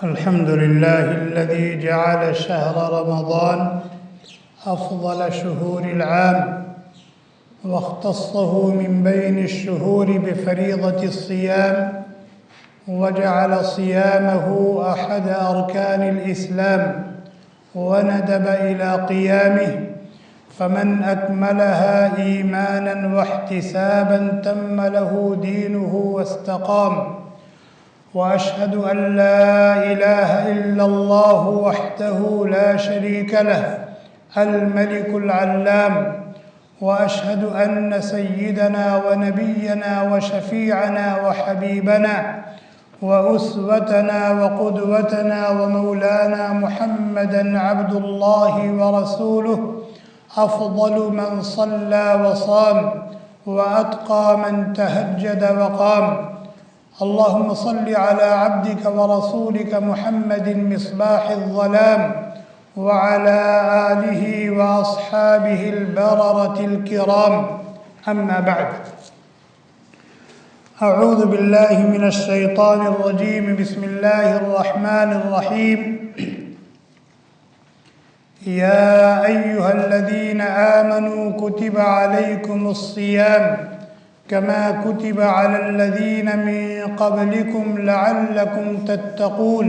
الحمد لله الذي جعل شهر رمضان أفضل شهور العام واختصه من بين الشهور بفريضة الصيام، وجعل صيامه أحد أركان الإسلام وندب إلى قيامه، فمن أكملها إيمانا واحتسابا تم له دينه واستقام. وأشهد أن لا إله إلا الله وحده لا شريك له الملك العلام، وأشهد أن سيدنا ونبينا وشفيعنا وحبيبنا وأسوتنا وقدوتنا ومولانا محمدا عبد الله ورسوله، أفضل من صلى وصام وأتقى من تهجد وقام. اللهم صل على عبدك ورسولك محمد مصباح الظلام وعلى آله وأصحابه البررة الكرام. أما بعد، أعوذ بالله من الشيطان الرجيم. بسم الله الرحمن الرحيم. يا أيها الذين آمنوا كتب عليكم الصيام كما كتب على الذين من قبلكم لعلكم تتقون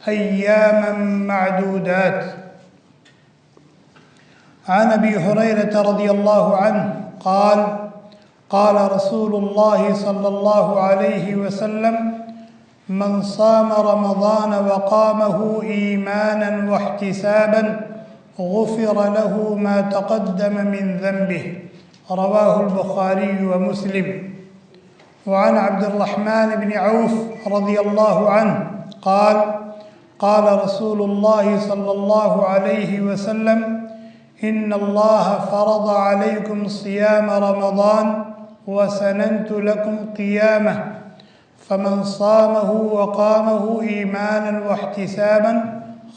أياما معدودات. عن أبي هريرة رضي الله عنه قال: قال رسول الله صلى الله عليه وسلم: من صام رمضان وقامه إيمانا واحتسابا غفر له ما تقدم من ذنبه. رواه البخاري ومسلم. وعن عبد الرحمن بن عوف رضي الله عنه قال: قال رسول الله صلى الله عليه وسلم: إن الله فرض عليكم صيام رمضان وسننت لكم قيامه، فمن صامه وقامه إيمانا واحتسابا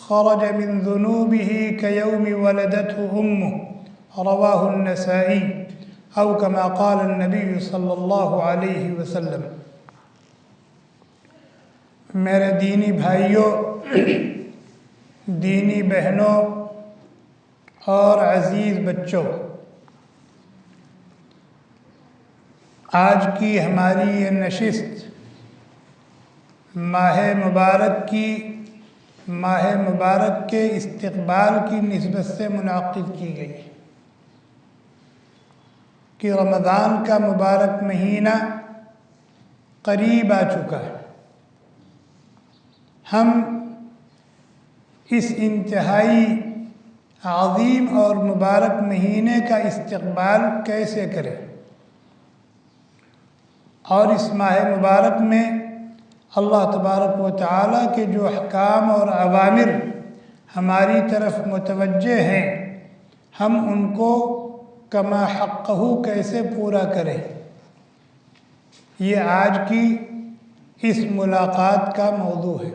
خرج من ذنوبه كيوم ولدته أمه. رواه النسائي أو كما قال النبی صلی اللہ علیہ وسلم. میرے دینی بھائیوں، دینی بہنوں اور عزیز بچوں، آج کی ہماری یہ نشست ماہ مبارک کے استقبال کی نسبت سے منعقد کی گئی کہ رمضان کا مبارک مہینہ قریب آ چکا ہے. ہم اس انتہائی عظیم اور مبارک مہینے کا استقبال کیسے کریں، اور اس ماہ مبارک میں اللہ تبارک و تعالیٰ کے جو احکام اور اوامر ہماری طرف متوجہ ہیں، ہم ان کو کما حقہ کیسے پورا کریں. یہ آج کی اس ملاقات کا موضوع ہے.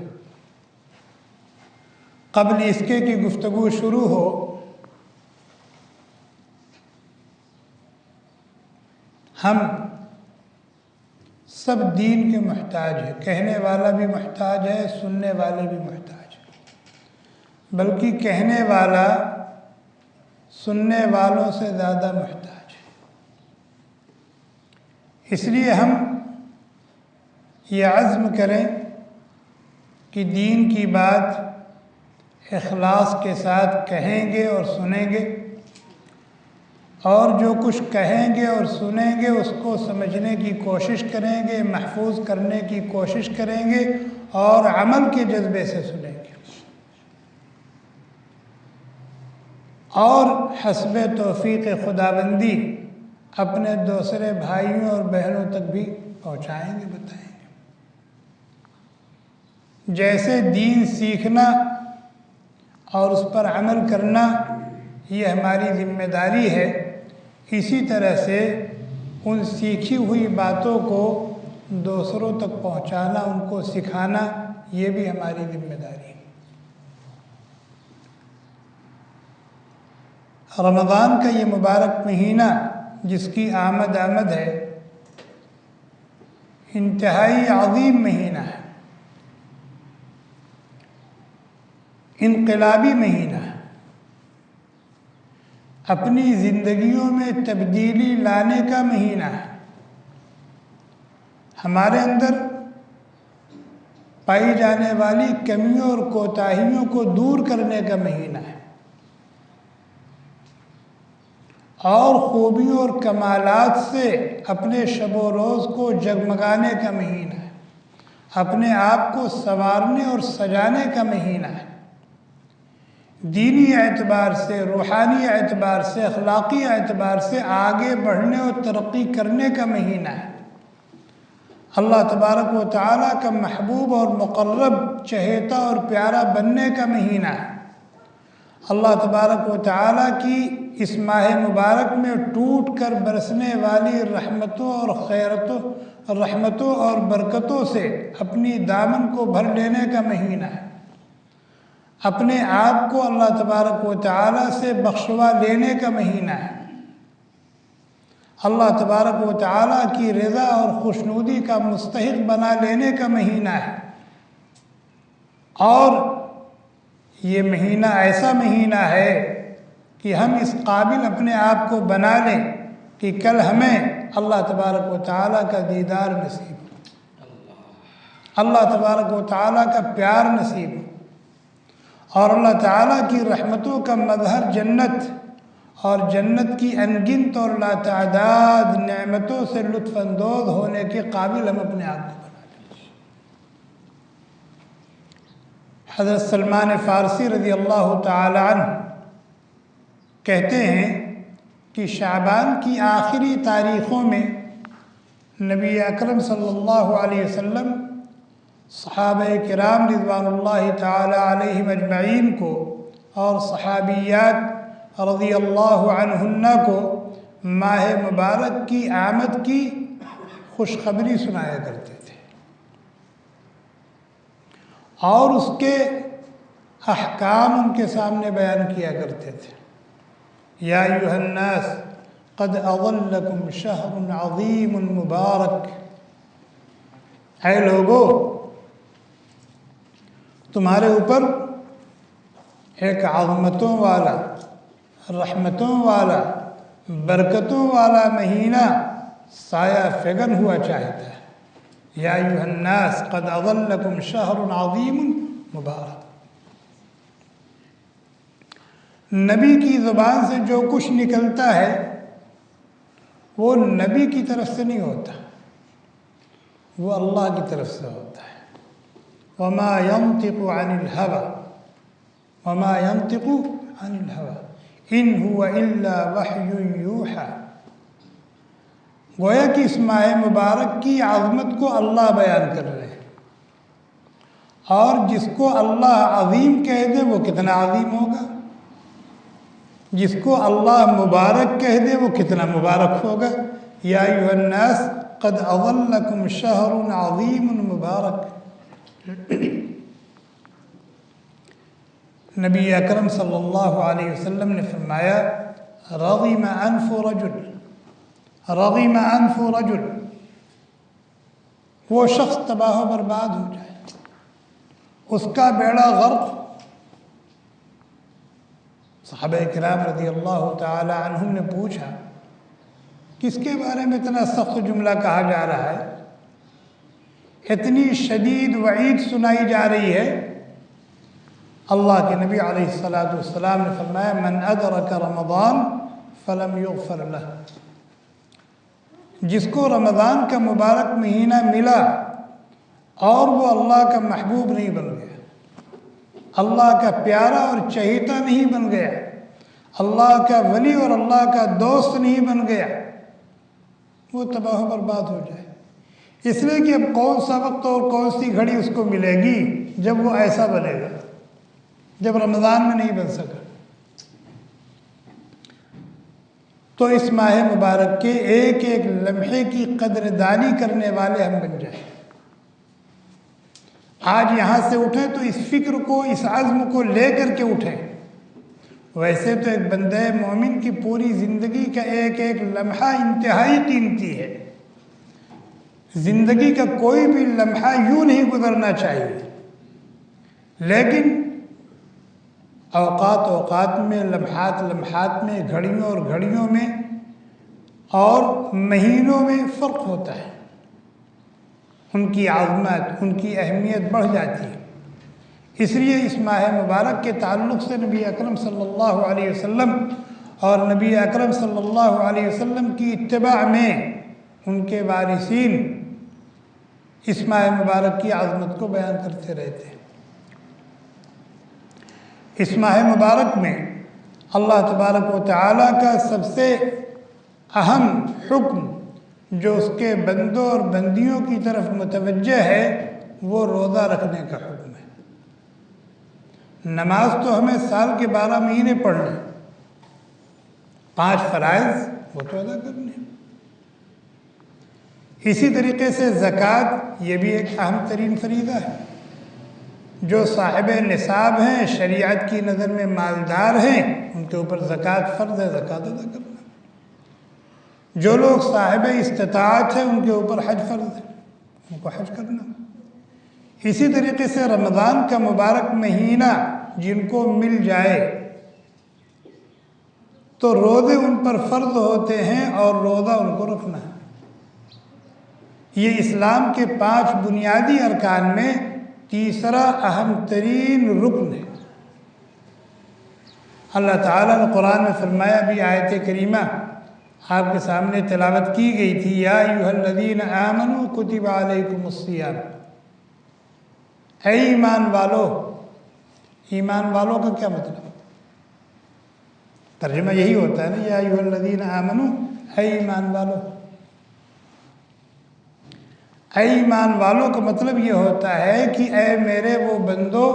قبل اس کے کہ گفتگو شروع ہو، ہم سب دین کے محتاج ہیں. کہنے والا بھی محتاج ہے، سننے والے بھی محتاج ہیں، بلکہ کہنے والا سننے والوں سے زیادہ محتاج ہے. اس لیے ہم یہ عزم کریں کہ دین کی بات اخلاص کے ساتھ کہیں گے اور سنیں گے، اور جو کچھ کہیں گے اور سنیں گے اس کو سمجھنے کی کوشش کریں گے، محفوظ کرنے کی کوشش کریں گے، اور عمل کے جذبے سے سنیں گے، اور حسب توفیق خداوندی اپنے دوسرے بھائیوں اور بہنوں تک بھی پہنچائیں گے، بتائیں گے. جیسے دین سیکھنا اور اس پر عمل کرنا یہ ہماری ذمہ داری ہے، اسی طرح سے ان سیکھی ہوئی باتوں کو دوسروں تک پہنچانا، ان کو سکھانا، یہ بھی ہماری ذمہ داری ہے. رمضان کا یہ مبارک مہینہ جس کی آمد ہے، انتہائی عظیم مہینہ ہے. انقلابی مہینہ ہے، اپنی زندگیوں میں تبدیلی لانے کا مہینہ ہے، ہمارے اندر پائی جانے والی کمیوں اور کوتاہیوں کو دور کرنے کا مہینہ ہے، اور خوبیوں اور کمالات سے اپنے شب و روز کو جگمگانے کا مہینہ ہے، اپنے آپ کو سنوارنے اور سجانے کا مہینہ ہے، دینی اعتبار سے، روحانی اعتبار سے، اخلاقی اعتبار سے آگے بڑھنے اور ترقی کرنے کا مہینہ ہے، اللہ تبارک و تعالیٰ کا محبوب اور مقرب، چہیتا اور پیارا بننے کا مہینہ ہے، اللہ تبارک و تعالیٰ کی اس ماہ مبارک میں ٹوٹ کر برسنے والی رحمتوں اور برکتوں سے اپنی دامن کو بھر لینے کا مہینہ ہے، اپنے آپ کو اللہ تبارک و تعالیٰ سے بخشوا لینے کا مہینہ ہے، اللہ تبارک و تعالیٰ کی رضا اور خوشنودی کا مستحق بنا لینے کا مہینہ ہے، اور یہ مہینہ ایسا مہینہ ہے کہ ہم اس قابل اپنے آپ کو بنا لیں کہ کل ہمیں اللہ تبارک و تعالیٰ کا دیدار نصیب ہو، اللہ تبارک و تعالیٰ کا پیار نصیب ہو، اور اللہ تعالیٰ کی رحمتوں کا مظہر جنت اور جنت کی انگنت اور لاتعداد نعمتوں سے لطف اندوز ہونے کے قابل ہم اپنے آپ کو بنا لیں۔ حضرت سلمان فارسی رضی اللہ تعالی عنہ کہتے ہیں کہ شعبان کی آخری تاریخوں میں نبی اکرم صلی اللہ علیہ وسلم صحابہ کرام رضوان اللہ تعالی علیہم اجمعین کو اور صحابیات رضی اللہ عنہن کو ماہ مبارک کی آمد کی خوشخبری سنایا کرتے تھے، اور اس کے احکام ان کے سامنے بیان کیا کرتے تھے۔ یا ایھا الناس قد اظلکم شہر عظیم مبارک، اے لوگو تمہارے اوپر ایک عظمتوں والا، رحمتوں والا، برکتوں والا مہینہ سایہ فگن ہوا چاہتا ہے۔ یا ایھا الناس قد اظلکم شہر عظیم مبارک، نبی کی زبان سے جو کچھ نکلتا ہے وہ نبی کی طرف سے نہیں ہوتا، وہ اللہ کی طرف سے ہوتا ہے۔ وما ينطق عن الهوى وما ينطق عن الهوى ان هو الا وحی یوحى، گویا کہ اس ماہ مبارک کی عظمت کو اللہ بیان کر رہے ہیں، اور جس کو اللہ عظیم کہہ دے وہ کتنا عظیم ہوگا، جس کو اللہ مبارک کہہ دے وہ کتنا مبارک ہوگا۔ یا ایھا الناس قد اظلکم شہر عظیم مبارک۔ نبی اکرم صلی اللہ علیہ وسلم نے فرمایا رغم انف رجل، وہ شخص تباہ و برباد ہو جائے، اس کا بیڑا غرق۔ صحابہ کرام رضی اللہ تعالی عنہم نے پوچھا کس کے بارے میں اتنا سخت جملہ کہا جا رہا ہے، اتنی شدید وعید سنائی جا رہی ہے؟ اللہ کے نبی علیہ السلام نے فرمایا من ادرک رمضان فلم یغفر لہ، جس کو رمضان کا مبارک مہینہ ملا اور وہ اللہ کا محبوب نہیں بن گیا، اللہ کا پیارا اور چہیتا نہیں بن گیا، اللہ کا ولی اور اللہ کا دوست نہیں بن گیا، وہ تباہ و برباد ہو جائے۔ اس لیے کہ اب کون سا وقت اور کون سی گھڑی اس کو ملے گی جب وہ ایسا بنے گا، جب رمضان میں نہیں بن سکا۔ تو اس ماہ مبارک کے ایک ایک لمحے کی قدر دانی کرنے والے ہم بن جائیں۔ آج یہاں سے اٹھیں تو اس فکر کو، اس عزم کو لے کر کے اٹھیں۔ ویسے تو ایک بندہ مومن کی پوری زندگی کا ایک ایک لمحہ انتہائی قیمتی ہے، زندگی کا کوئی بھی لمحہ یوں نہیں گزرنا چاہیے، لیکن اوقات اوقات میں، لمحات لمحات میں، گھڑیوں اور گھڑیوں میں اور مہینوں میں فرق ہوتا ہے، ان کی عظمت، ان کی اہمیت بڑھ جاتی ہے۔ اس لیے اس ماہ مبارک کے تعلق سے نبی اکرم صلی اللہ علیہ وسلم اور نبی اکرم صلی اللہ علیہ وسلم کی اتباع میں ان کے وارثین اس ماہ مبارک کی عظمت کو بیان کرتے رہتے ہیں۔ اس ماہ مبارک میں اللہ تبارک و تعالیٰ کا سب سے اہم حکم جو اس کے بندوں اور بندیوں کی طرف متوجہ ہے وہ روزہ رکھنے کا حکم ہے۔ نماز تو ہمیں سال کے 12 مہینے پڑھنا ہے، 5 فرائض وہ تو ادا کرنے ہیں۔ اسی طریقے سے زکوٰۃ یہ بھی ایک اہم ترین فریضہ ہے۔ جو صاحب نصاب ہیں، شریعت کی نظر میں مالدار ہیں، ان کے اوپر زکوٰۃ فرض ہے، زکوٰۃ ادا کرنا۔ جو لوگ صاحب استطاعت ہیں، ان کے اوپر حج فرض ہے، ان کو حج کرنا۔ اسی طریقے سے رمضان کا مبارک مہینہ جن کو مل جائے تو روزے ان پر فرض ہوتے ہیں اور روزہ ان کو رکھنا ہے۔ یہ اسلام کے 5 بنیادی ارکان میں تیسرا اہم ترین رکن ہے۔ اللہ تعالیٰ نے قرآن میں فرمایا، بھی آیت کریمہ آپ کے سامنے تلاوت کی گئی تھی، یا ایھا الذین آمنوا کتب علیکم الصیام۔ اے ایمان والو، ایمان والوں کا کیا مطلب؟ ترجمہ یہی ہوتا ہے نا، یا ایھا الذین آمنوا، اے ایمان والو۔ اے ایمان والوں کا مطلب یہ ہوتا ہے کہ اے میرے وہ بندو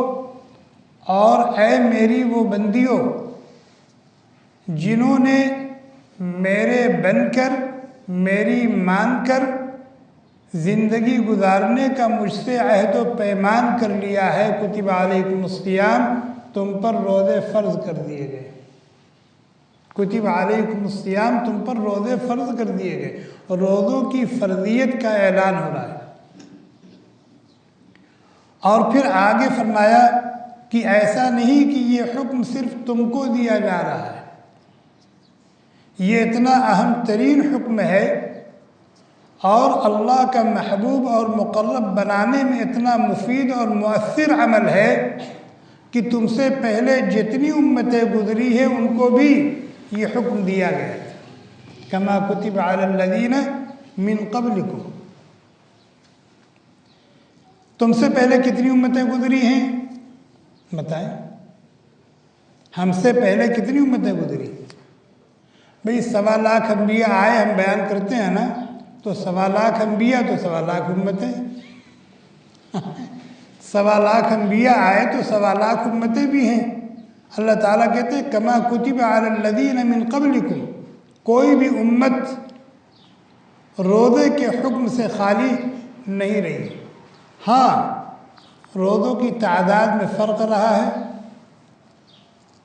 اور اے میری وہ بندیوں جنہوں نے میرے بن کر، میری مان کر زندگی گزارنے کا مجھ سے عہد و پیمان کر لیا ہے، کتب علیکم الصیام، تم پر روزے فرض کر دیے گئے۔ کتب علیکم الصیام، تم پر روزے فرض کر دیے گئے، اور روزوں کی فرضیت کا اعلان ہو رہا ہے۔ اور پھر آگے فرمایا کہ ایسا نہیں کہ یہ حکم صرف تم کو دیا جا رہا ہے، یہ اتنا اہم ترین حکم ہے اور اللہ کا محبوب اور مقرب بنانے میں اتنا مفید اور مؤثر عمل ہے کہ تم سے پہلے جتنی امتیں گزری ہیں ان کو بھی یہ حکم دیا گیا ہے، کما کتب علی الذین من قبلکم۔ تم سے پہلے کتنی امتیں گزری ہیں بتائیں؟ ہم سے پہلے کتنی امتیں گزری؟ بھئی 1.25 لاکھ انبیاء آئے، ہم بیان کرتے ہیں نا، تو 1.25 لاکھ انبیاء تو 1.25 لاکھ امتیں، 1.25 لاکھ انبیاء آئے تو 1.25 لاکھ امتیں بھی ہیں۔ اللہ تعالیٰ کہتے ہیں کما کتب علی الذین من قبلکم، کوئی بھی امت روزے کے حکم سے خالی نہیں رہی۔ ہاں، روزوں کی تعداد میں فرق رہا ہے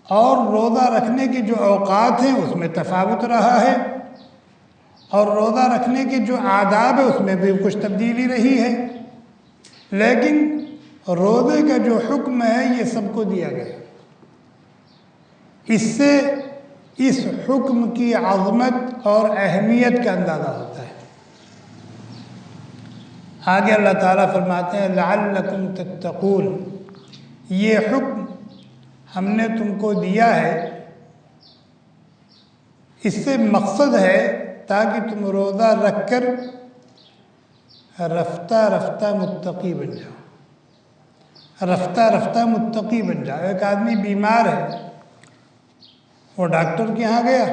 اور روزہ رکھنے کے جو اوقات ہیں اس میں تفاوت رہا ہے، اور روزہ رکھنے کے جو آداب ہے اس میں بھی کچھ تبدیلی رہی ہے، لیکن روزے کا جو حکم ہے یہ سب کو دیا گیا۔ اس سے اس حکم کی عظمت اور اہمیت کا اندازہ ہوتا ہے۔ آگے اللہ تعالیٰ فرماتے ہیں لعلکم تتقون، یہ حکم ہم نے تم کو دیا ہے، اس سے مقصد ہے تاکہ تم روزہ رکھ کر رفتہ رفتہ متقی بن جاؤ، رفتہ رفتہ متقی بن جاؤ۔ ایک آدمی بیمار ہے، وہ ڈاکٹر کے یہاں گیا،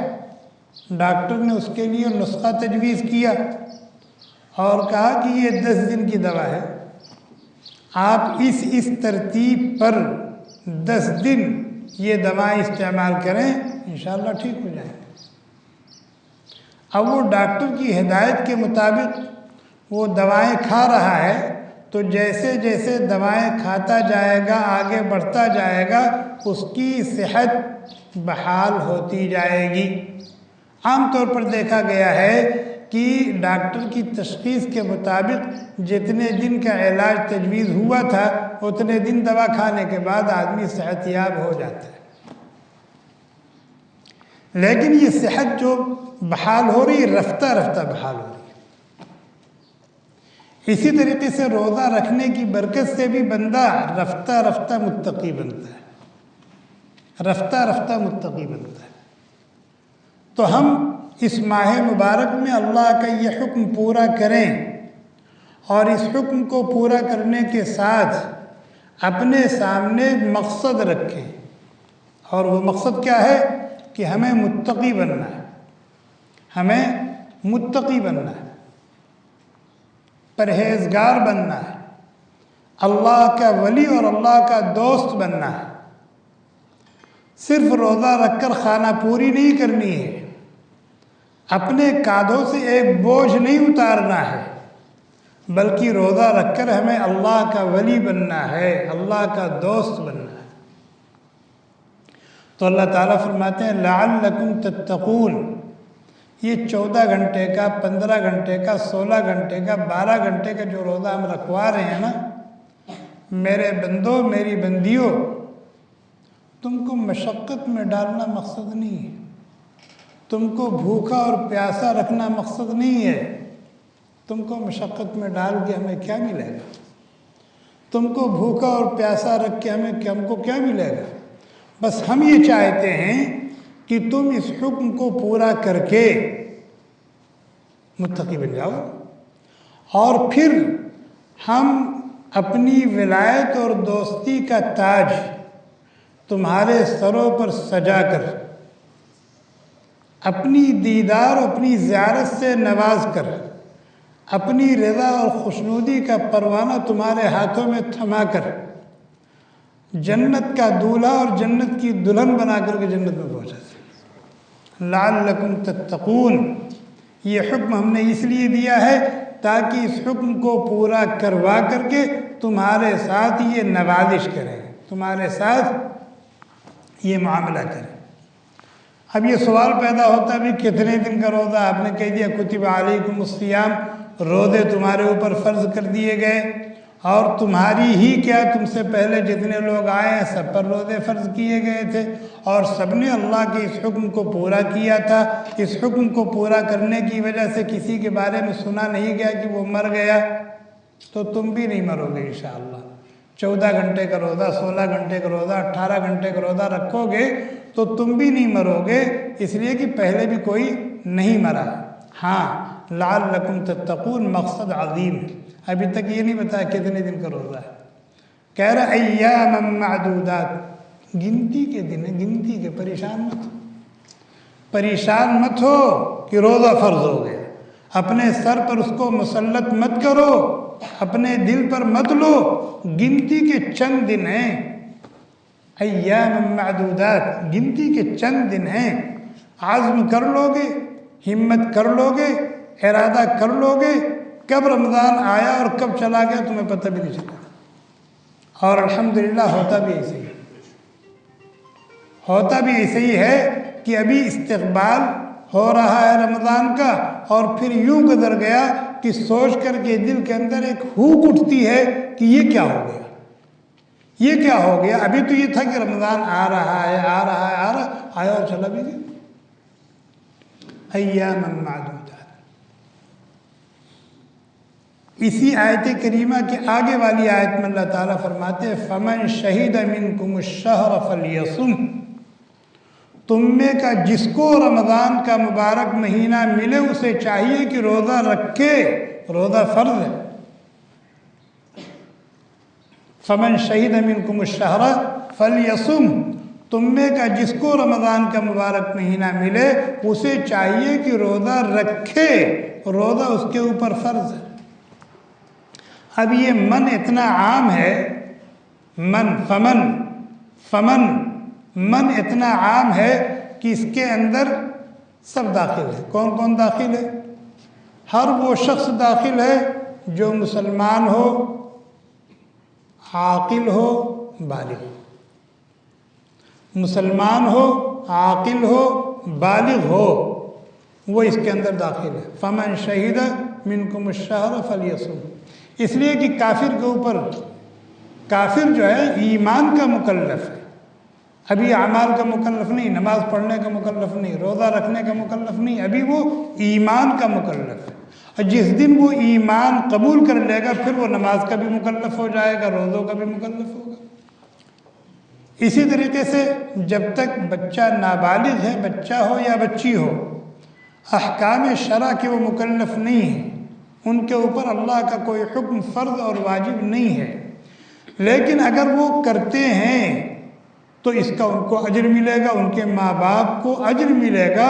ڈاکٹر نے اس کے لیے نسخہ تجویز کیا اور کہا کہ یہ 10 دن کی دوا ہے، آپ اس ترتیب پر 10 دن یہ دوائیں استعمال کریں، انشاءاللہ ٹھیک ہو جائیں۔ اب وہ ڈاکٹر کی ہدایت کے مطابق وہ دوائیں کھا رہا ہے، تو جیسے جیسے دوائیں کھاتا جائے گا، آگے بڑھتا جائے گا، اس کی صحت بحال ہوتی جائے گی۔ عام طور پر دیکھا گیا ہے کہ ڈاکٹر کی تشخیص کے مطابق جتنے دن کا علاج تجویز ہوا تھا اتنے دن دوا کھانے کے بعد آدمی صحت یاب ہو جاتا ہے۔ لیکن یہ صحت جو بحال ہو رہی ہے رفتہ رفتہ بحال ہو رہی ہے۔ اسی طریقے سے روزہ رکھنے کی برکت سے بھی بندہ رفتہ رفتہ متقی بنتا ہے، رفتہ رفتہ متقی بنتا ہے۔ تو ہم اس ماہ مبارک میں اللہ کا یہ حکم پورا کریں اور اس حکم کو پورا کرنے کے ساتھ اپنے سامنے مقصد رکھیں، اور وہ مقصد کیا ہے کہ ہمیں متقی بننا ہے، ہمیں متقی بننا ہے، پرہیزگار بننا ہے، اللہ کا ولی اور اللہ کا دوست بننا ہے۔ صرف روزہ رکھ کر خانہ پوری نہیں کرنی ہے، اپنے کاندھوں سے ایک بوجھ نہیں اتارنا ہے، بلکہ روزہ رکھ کر ہمیں اللہ کا ولی بننا ہے، اللہ کا دوست بننا ہے۔ تو اللہ تعالیٰ فرماتے ہیں لعلکم تتقون، یہ 14 گھنٹے کا، 15 گھنٹے کا، 16 گھنٹے کا، 12 گھنٹے کا جو روزہ ہم رکھوا رہے ہیں نا، میرے بندوں میری بندیوں، تم کو مشقت میں ڈالنا مقصد نہیں ہے، تم کو بھوکا اور پیاسا رکھنا مقصد نہیں ہے۔ تم کو مشقت میں ڈال کے ہمیں کیا ملے گا؟ تم کو بھوکا اور پیاسا رکھ کے ہم کو کیا ملے گا؟ بس ہم یہ چاہتے ہیں کہ تم اس حکم کو پورا کر کے متقی بن جاؤ، اور پھر ہم اپنی ولایت اور دوستی کا تاج تمہارے سروں پر سجا کر، اپنی دیدار اپنی زیارت سے نواز کر، اپنی رضا اور خوشنودی کا پروانہ تمہارے ہاتھوں میں تھما کر، جنت کا دولہا اور جنت کی دلہن بنا کر کے جنت میں پہنچا۔ لعلکم تتقون، یہ حکم ہم نے اس لیے دیا ہے تاکہ اس حکم کو پورا کروا کر کے تمہارے ساتھ یہ نوازش کریں، تمہارے ساتھ یہ معاملہ کریں۔ اب یہ سوال پیدا ہوتا بھی کتنے دن کا روزہ؟ آپ نے کہہ دیا کتب علیکم الصیام، روزے تمہارے اوپر فرض کر دیے گئے، اور تمہاری ہی کیا، تم سے پہلے جتنے لوگ آئے ہیں سب پر روزے فرض کیے گئے تھے، اور سب نے اللہ کے اس حکم کو پورا کیا تھا۔ اس حکم کو پورا کرنے کی وجہ سے کسی کے بارے میں سنا نہیں گیا کہ وہ مر گیا، تو تم بھی نہیں مرو گے انشاءاللہ۔ 14 گھنٹے کا روزہ، 16 گھنٹے کا روزہ، 18 گھنٹے کا روزہ رکھو گے تو تم بھی نہیں مرو گے، اس لیے کہ پہلے بھی کوئی نہیں مرا۔ ہاں، لعلکم تتقون مقصد عظیم ہے۔ ابھی تک یہ نہیں بتایا کتنے دن کا روزہ ہے، کہہ رہا ایام معدودات، گنتی کے دن ہے، گنتی کے، پریشان مت ہو، پریشان مت ہو کہ روزہ فرض ہو گیا، اپنے سر پر اس کو مسلط مت کرو، اپنے دل پر مت لو، گنتی کے چند دن ہیں، ایام معدودات، گنتی کے چند دن ہیں، عزم کر لو گے، ہمت کر لو گے، ارادہ کر لو گے، کب رمضان آیا اور کب چلا گیا تمہیں پتہ بھی نہیں چلا۔ اور الحمدللہ ہوتا بھی ایسے ہی، ہوتا بھی ایسے ہی ہے کہ ابھی استقبال ہو رہا ہے رمضان کا، اور پھر یوں گزر گیا کہ سوچ کر کے دل کے اندر ایک ہوک اٹھتی ہے کہ یہ کیا ہو گیا، یہ کیا ہو گیا؟ ابھی تو یہ تھا کہ رمضان آ رہا ہے، آ رہا ہے، آ رہا، آیا اور چلا بھی گیا۔ ایام معدودات، اسی آیت کریمہ کے آگے والی آیت میں اللہ تعالیٰ فرماتے ہیں فَمَنْ شَهِدَ مِنْكُمُ الشَّهْرَ فَلْيَصُمْ، تم میں کا جس کو رمضان کا مبارک مہینہ ملے اسے چاہیے کہ روزہ رکھے، روزہ فرض ہے۔ فَمَنْ شَهِدَ مِنْكُمُ الشَّهْرَ فَلْيَصُمْ، تم میں کا جس کو رمضان کا مبارک مہینہ ملے اسے چاہیے کہ روزہ رکھے، روزہ اس کے اوپر فرض ہے۔ اب یہ من اتنا عام ہے، فمن من اتنا عام ہے کہ اس کے اندر سب داخل ہے۔ کون کون داخل ہے؟ ہر وہ شخص داخل ہے جو مسلمان ہو، عاقل ہو، بالغ ہو، مسلمان ہو، عاقل ہو، بالغ ہو، وہ اس کے اندر داخل ہے۔ فمن شہید منکم الشہر فلیصم، اس لیے کہ کافر کے اوپر، کافر جو ہے ایمان کا مکلف ہے، ابھی اعمال کا مکلف نہیں، نماز پڑھنے کا مکلف نہیں، روزہ رکھنے کا مکلف نہیں، ابھی وہ ایمان کا مکلف ہے۔ اور جس دن وہ ایمان قبول کر لے گا پھر وہ نماز کا بھی مکلف ہو جائے گا، روزوں کا بھی مکلف ہوگا۔ اسی طریقے سے جب تک بچہ نابالغ ہے، بچہ ہو یا بچی ہو، احکام شرع کے وہ مکلف نہیں ہیں، ان کے اوپر اللہ کا کوئی حکم فرض اور واجب نہیں ہے، لیکن اگر وہ کرتے ہیں تو اس کا ان کو اجر ملے گا، ان کے ماں باپ کو اجر ملے گا،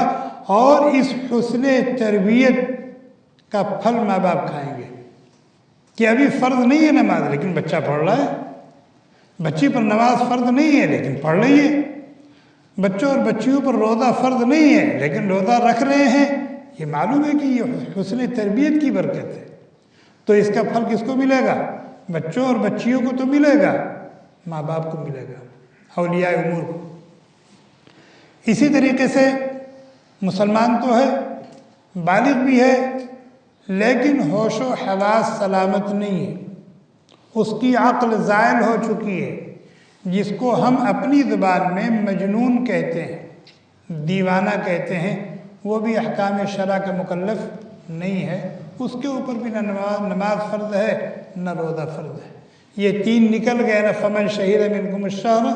اور اس حسن تربیت کا پھل ماں باپ کھائیں گے کہ ابھی فرض نہیں ہے نماز لیکن بچہ پڑھ رہا ہے، بچی پر نماز فرض نہیں ہے لیکن پڑھ رہی ہے، بچوں اور بچیوں پر روزہ فرض نہیں ہے لیکن روزہ رکھ رہے ہیں، یہ معلوم ہے کہ یہ حسن تربیت کی برکت ہے۔ تو اس کا پھل کس کو ملے گا؟ بچوں اور بچیوں کو تو ملے گا، ماں باپ کو ملے گا، اولیاء امور کو۔ اسی طریقے سے مسلمان تو ہے، بالغ بھی ہے، لیکن ہوش و حواس سلامت نہیں ہے، اس کی عقل زائل ہو چکی ہے، جس کو ہم اپنی زبان میں مجنون کہتے ہیں، دیوانہ کہتے ہیں، وہ بھی احکام شرع کا مکلف نہیں ہے، اس کے اوپر بھی نہ نماز فرض ہے نہ روزہ فرض ہے۔ یہ تین نکل گئے نا، فمن شہید منکم الشہر،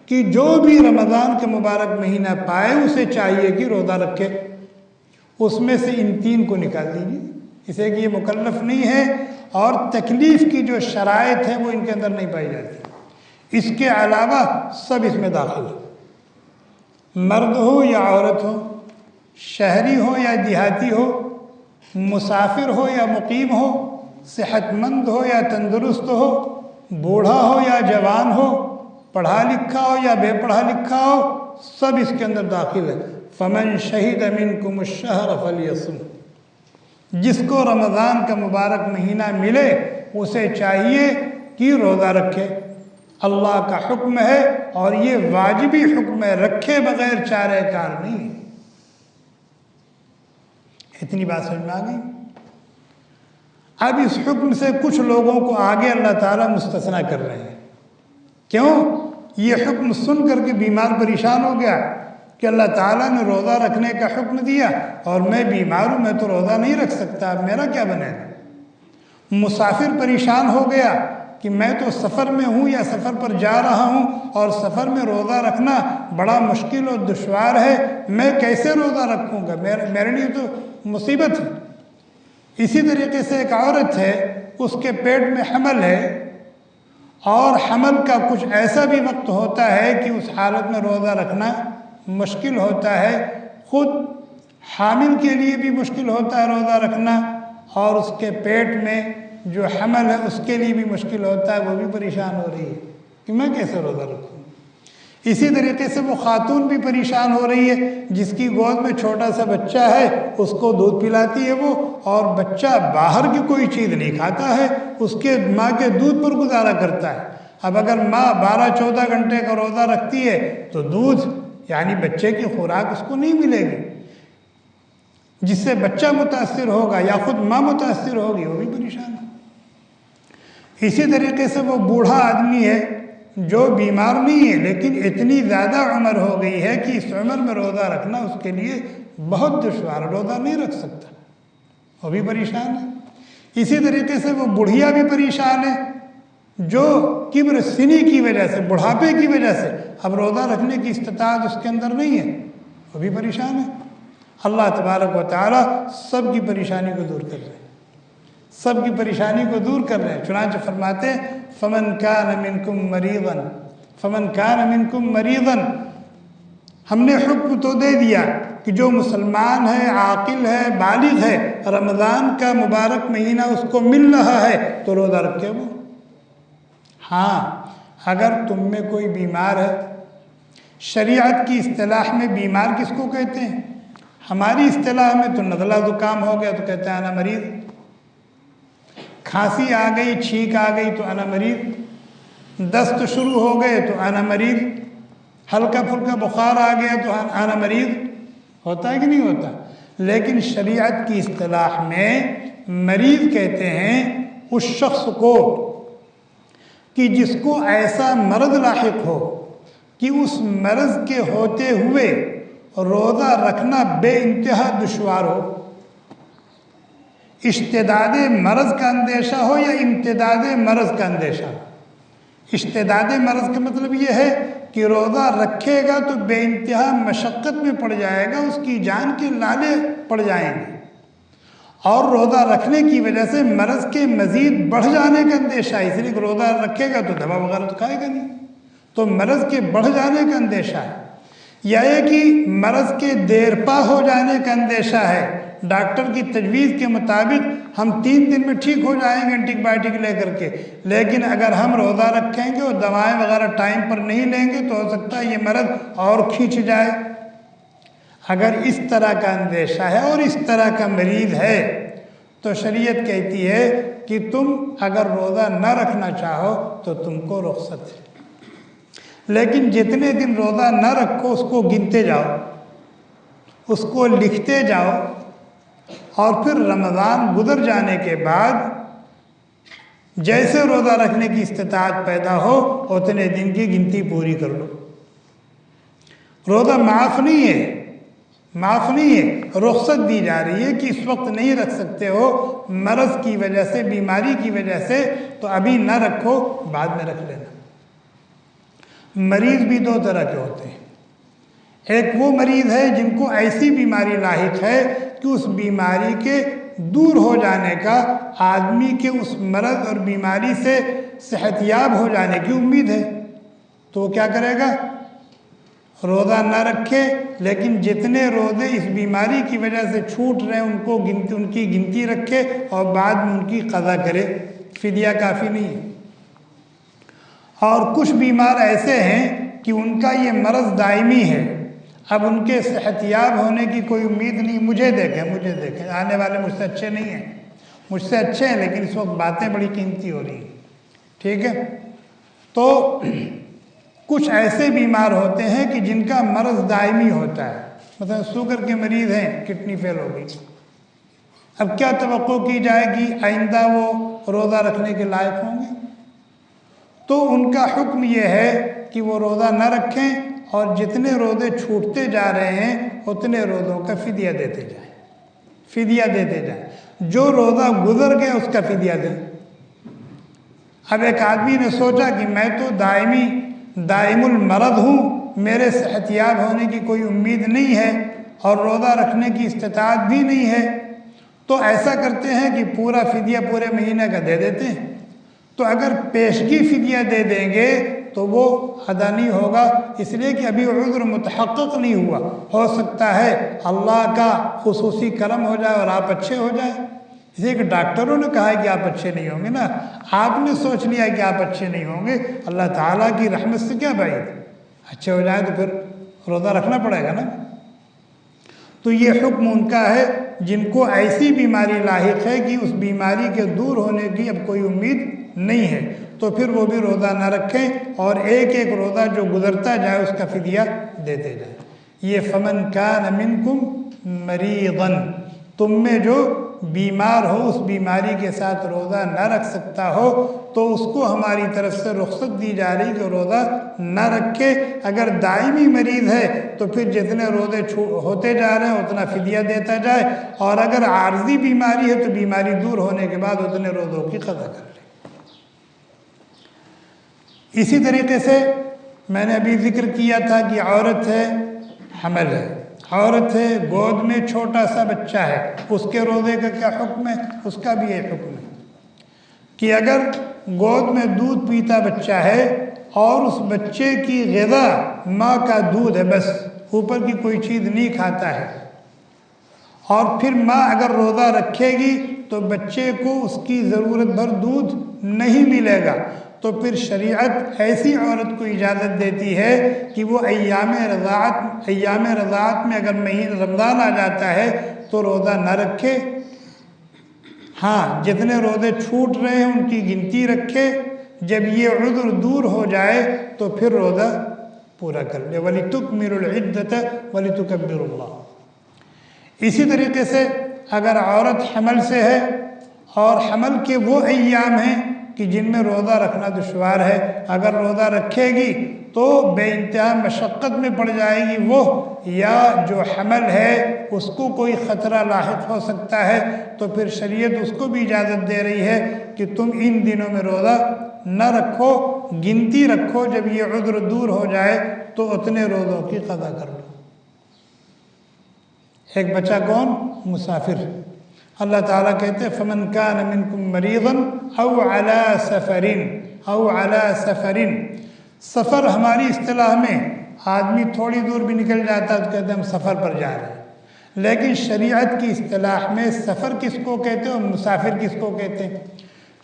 کہ جو بھی رمضان کا مبارک مہینہ پائے اسے چاہیے کہ روزہ رکھے، اس میں سے ان تین کو نکال دیجیے، اسے کہ یہ مکلف نہیں ہے، اور تکلیف کی جو شرائط ہے وہ ان کے اندر نہیں پائی جاتی، اس کے علاوہ سب اس میں داخل ہے، مرد ہو یا عورت ہو، شہری ہو یا دیہاتی ہو، مسافر ہو یا مقیم ہو، صحت مند ہو یا تندرست ہو، بوڑھا ہو یا جوان ہو، پڑھا لکھا ہو یا بے پڑھا لکھا ہو، سب اس کے اندر داخل ہے۔ فمن شہد منکم الشہر فلیصم، جس کو رمضان کا مبارک مہینہ ملے اسے چاہیے کہ روزہ رکھے، اللہ کا حکم ہے اور یہ واجبی حکم ہے، رکھے بغیر چارہ کار نہیں ہے۔ اتنی بات سمجھ میں آ گئی؟ اب اس حکم سے کچھ لوگوں کو آگے اللہ تعالیٰ مستثنیٰ کر رہے ہیں۔ کیوں؟ یہ حکم سن کر کے بیمار پریشان ہو گیا کہ اللہ تعالیٰ نے روزہ رکھنے کا حکم دیا اور میں بیمار ہوں، میں تو روزہ نہیں رکھ سکتا، اب میرا کیا بنے گا؟ مسافر پریشان ہو گیا کہ میں تو سفر میں ہوں یا سفر پر جا رہا ہوں اور سفر میں روزہ رکھنا بڑا مشکل اور دشوار ہے، میں کیسے روزہ رکھوں گا، میرے لیے تو مصیبت ہے۔ اسی طریقے سے ایک عورت ہے، اس کے پیٹ میں حمل ہے اور حمل کا کچھ ایسا بھی وقت ہوتا ہے کہ اس حالت میں روزہ رکھنا مشکل ہوتا ہے، خود حامل کے لیے بھی مشکل ہوتا ہے روزہ رکھنا، اور اس کے پیٹ میں جو حمل ہے اس کے لیے بھی مشکل ہوتا ہے، وہ بھی پریشان ہو رہی ہے کہ میں کیسے روزہ رکھوں۔ اسی طریقے سے وہ خاتون بھی پریشان ہو رہی ہے، جس کی گود میں چھوٹا سا بچہ ہے، اس کو دودھ پلاتی ہے وہ، اور بچہ باہر کی کوئی چیز نہیں کھاتا ہے، اس کے ماں کے دودھ پر گزارا کرتا ہے۔ اب اگر ماں 12-14 گھنٹے کا روزہ رکھتی ہے تو دودھ یعنی بچے کی خوراک اس کو نہیں ملے گی، جس سے بچہ متاثر ہوگا یا خود ماں متاثر ہوگی، وہ بھی پریشان ہے۔ اسی طریقے سے وہ بوڑھا آدمی ہے جو بیمار نہیں ہے لیکن اتنی زیادہ عمر ہو گئی ہے کہ اس عمر میں روزہ رکھنا اس کے لیے بہت دشوار، روزہ نہیں رکھ سکتا، وہ بھی پریشان ہے۔ اسی طریقے سے وہ بڑھیا بھی پریشان ہے جو کبر سنی کی وجہ سے، بڑھاپے کی وجہ سے اب روزہ رکھنے کی استطاعت اس کے اندر نہیں ہے، وہ بھی پریشان ہے۔ اللہ تبارک و تعالیٰ سب کی پریشانی کو دور کر رہے ہیں، سب کی پریشانی کو دور کر رہے ہیں۔ چنانچہ فرماتے ہیں فمن کان منکم مریضا، فمن کان منکم مریضا، ہم نے حکم تو دے دیا کہ جو مسلمان ہے، عاقل ہے، بالغ ہے، رمضان کا مبارک مہینہ اس کو مل رہا ہے تو روزہ رکھے وہ۔ ہاں اگر تم میں کوئی بیمار ہے، شریعت کی اصطلاح میں بیمار کس کو کہتے ہیں؟ ہماری اصطلاح میں تو نزلہ زکام ہو گیا تو کہتے ہیں انا مریض، کھانسی آ گئی، چھینک آ گئی تو انا مریض، دست شروع ہو گئے تو انا مریض، ہلکا پھلکا بخار آ گیا تو انا مریض، ہوتا ہے کہ نہیں ہوتا؟ لیکن شریعت کی اصطلاح میں مریض کہتے ہیں اس شخص کو کہ جس کو ایسا مرض لاحق ہو، کہ اس مرض کے ہوتے ہوئے روزہ رکھنا بے انتہا دشوار ہو؟ اشتداد مرض کا اندیشہ ہو یا امتداد مرض کا اندیشہ ہو؟ اشتداد مرض کا مطلب یہ ہے کہ روزہ رکھے گا تو بے انتہا مشقت میں پڑ جائے گا، اس کی جان کے لالے پڑ جائیں گے، اور روزہ رکھنے کی وجہ سے مرض کے مزید بڑھ جانے کا اندیشہ ہے، اس لیے کہ روزہ رکھے گا تو دوا وغیرہ تو کھائے گا نہیں، تو مرض کے بڑھ جانے کا اندیشہ ہے، یا یہ کہ مرض کے دیر پا ہو جانے کا اندیشہ ہے، ڈاکٹر کی تجویز کے مطابق ہم 3 دن میں ٹھیک ہو جائیں گے اینٹی بائیوٹک لے کر کے، لیکن اگر ہم روزہ رکھیں گے اور دوائیں وغیرہ ٹائم پر نہیں لیں گے تو ہو سکتا ہے یہ مرض اور کھینچ جائے۔ اگر اس طرح کا اندیشہ ہے اور اس طرح کا مریض ہے تو شریعت کہتی ہے کہ تم اگر روزہ نہ رکھنا چاہو تو تم کو رخصت ہے، لیکن جتنے دن روزہ نہ رکھو اس کو گنتے جاؤ، اس کو لکھتے جاؤ، اور پھر رمضان گزر جانے کے بعد جیسے روزہ رکھنے کی استطاعت پیدا ہو اتنے دن کی گنتی پوری کر لو۔ روزہ معاف نہیں ہے، رخصت دی جا رہی ہے کہ اس وقت نہیں رکھ سکتے ہو مرض کی وجہ سے، بیماری کی وجہ سے، تو ابھی نہ رکھو، بعد میں رکھ لینا۔ مریض بھی 2 طرح کے ہوتے ہیں، ایک وہ مریض ہے جن کو ایسی بیماری لاحق ہے کہ اس بیماری کے دور ہو جانے کا، آدمی کے اس مرض اور بیماری سے صحت یاب ہو جانے کی امید ہے، تو وہ کیا کرے گا؟ روزہ نہ رکھے، لیکن جتنے روزے اس بیماری کی وجہ سے چھوٹ رہے ہیں ان کی گنتی رکھے اور بعد میں ان کی قضا کرے، فدیہ کافی نہیں ہے۔ اور کچھ بیمار ایسے ہیں کہ ان کا یہ مرض دائمی ہے، اب ان کے صحت یاب ہونے کی کوئی امید نہیں، مجھے دیکھیں آنے والے مجھ سے اچھے نہیں ہیں، مجھ سے اچھے ہیں لیکن اس وقت باتیں بڑی قیمتی ہو رہی ہیں، ٹھیک ہے؟ تو کچھ ایسے بیمار ہوتے ہیں کہ جن کا مرض دائمی ہوتا ہے، مثلا شوگر کے مریض ہیں، کڈنی فیل ہو گئی، اب کیا توقع کی جائے گی آئندہ وہ روزہ رکھنے کے لائق ہوں گے؟ تو ان کا حکم یہ ہے کہ وہ روزہ نہ رکھیں اور جتنے روزے چھوٹتے جا رہے ہیں اتنے روزوں کا فدیہ دیتے جائیں، جو روزہ گزر گیا اس کا فدیہ دیں۔ اب ایک آدمی نے سوچا کہ میں تو دائم المرض ہوں، میرے صحت یاب ہونے کی کوئی امید نہیں ہے اور روزہ رکھنے کی استطاعت بھی نہیں ہے، تو ایسا کرتے ہیں کہ پورا فدیہ پورے مہینے کا دے دیتے ہیں، تو اگر پیشگی فدیہ دے دیں گے تو وہ ادا نہیں ہوگا، اس لیے کہ ابھی عذر متحقق نہیں ہوا، ہو سکتا ہے اللہ کا خصوصی کرم ہو جائے اور آپ اچھے ہو جائیں، اس لیے کہ ڈاکٹروں نے کہا ہے کہ آپ اچھے نہیں ہوں گے نا، آپ نے سوچ لیا کہ آپ اچھے نہیں ہوں گے، اللہ تعالیٰ کی رحمت سے کیا بعید، اچھے ہو جائیں تو پھر روزہ رکھنا پڑے گا نا۔ تو یہ حکم ان کا ہے جن کو ایسی بیماری لاحق ہے کہ اس بیماری کے دور ہونے کی اب کوئی امید نہیں ہے، تو پھر وہ بھی روزہ نہ رکھیں اور ایک روزہ جو گزرتا جائے اس کا فدیہ دیتے جائیں۔ یہ فمن کان منکم مریضاً، تم میں جو بیمار ہو، اس بیماری کے ساتھ روزہ نہ رکھ سکتا ہو تو اس کو ہماری طرف سے رخصت دی جا رہی کہ روزہ نہ رکھے۔ اگر دائمی مریض ہے تو پھر جتنے روزے ہوتے جا رہے ہیں اتنا فدیہ دیتا جائے، اور اگر عارضی بیماری ہے تو بیماری دور ہونے کے بعد اتنے روزوں کی قضا کر لے۔ اسی طریقے سے میں نے ابھی ذکر کیا تھا کہ عورت ہے، حمل ہے، عورت ہے، گود میں چھوٹا سا بچہ ہے، اس کے روزے کا کیا حکم ہے؟ اس کا بھی ایک حکم ہے کہ اگر گود میں دودھ پیتا بچہ ہے اور اس بچے کی غذا ماں کا دودھ ہے، بس اوپر کی کوئی چیز نہیں کھاتا ہے، اور پھر ماں اگر روزہ رکھے گی تو بچے کو اس کی ضرورت بھر دودھ نہیں ملے گا، تو پھر شریعت ایسی عورت کو اجازت دیتی ہے کہ وہ ایام رضاعت میں اگر رمضان آ جاتا ہے تو روزہ نہ رکھے، ہاں جتنے روزے چھوٹ رہے ہیں ان کی گنتی رکھے، جب یہ عذر دور ہو جائے تو پھر روزہ پورا کر لے۔ وَلِتُكْمِلُوا الْعِدَّةَ وَلِتُكَبِّرُوا اللَّهَ۔ اسی طریقے سے اگر عورت حمل سے ہے اور حمل کے وہ ایام ہیں کہ جن میں روزہ رکھنا دشوار ہے، اگر روزہ رکھے گی تو بے انتہا مشقت میں پڑ جائے گی وہ، یا جو حمل ہے اس کو کوئی خطرہ لاحق ہو سکتا ہے، تو پھر شریعت اس کو بھی اجازت دے رہی ہے کہ تم ان دنوں میں روزہ نہ رکھو، گنتی رکھو، جب یہ عذر دور ہو جائے تو اتنے روزوں کی قضا کر لو۔ ایک بچہ کون؟ مسافر۔ اللہ تعالیٰ کہتے ہیں فَمَنْ كَانَ مِنْكُمْ مَرِيضًا أَوْ عَلَىٰ سَفَرٍ۔ سفر ہماری اصطلاح میں آدمی تھوڑی دور بھی نکل جاتا ہے تو کہتے ہیں ہم سفر پر جا رہے ہیں، لیکن شریعت کی اصطلاح میں سفر کس کو کہتے ہیں اور مسافر کس کو کہتے ہیں؟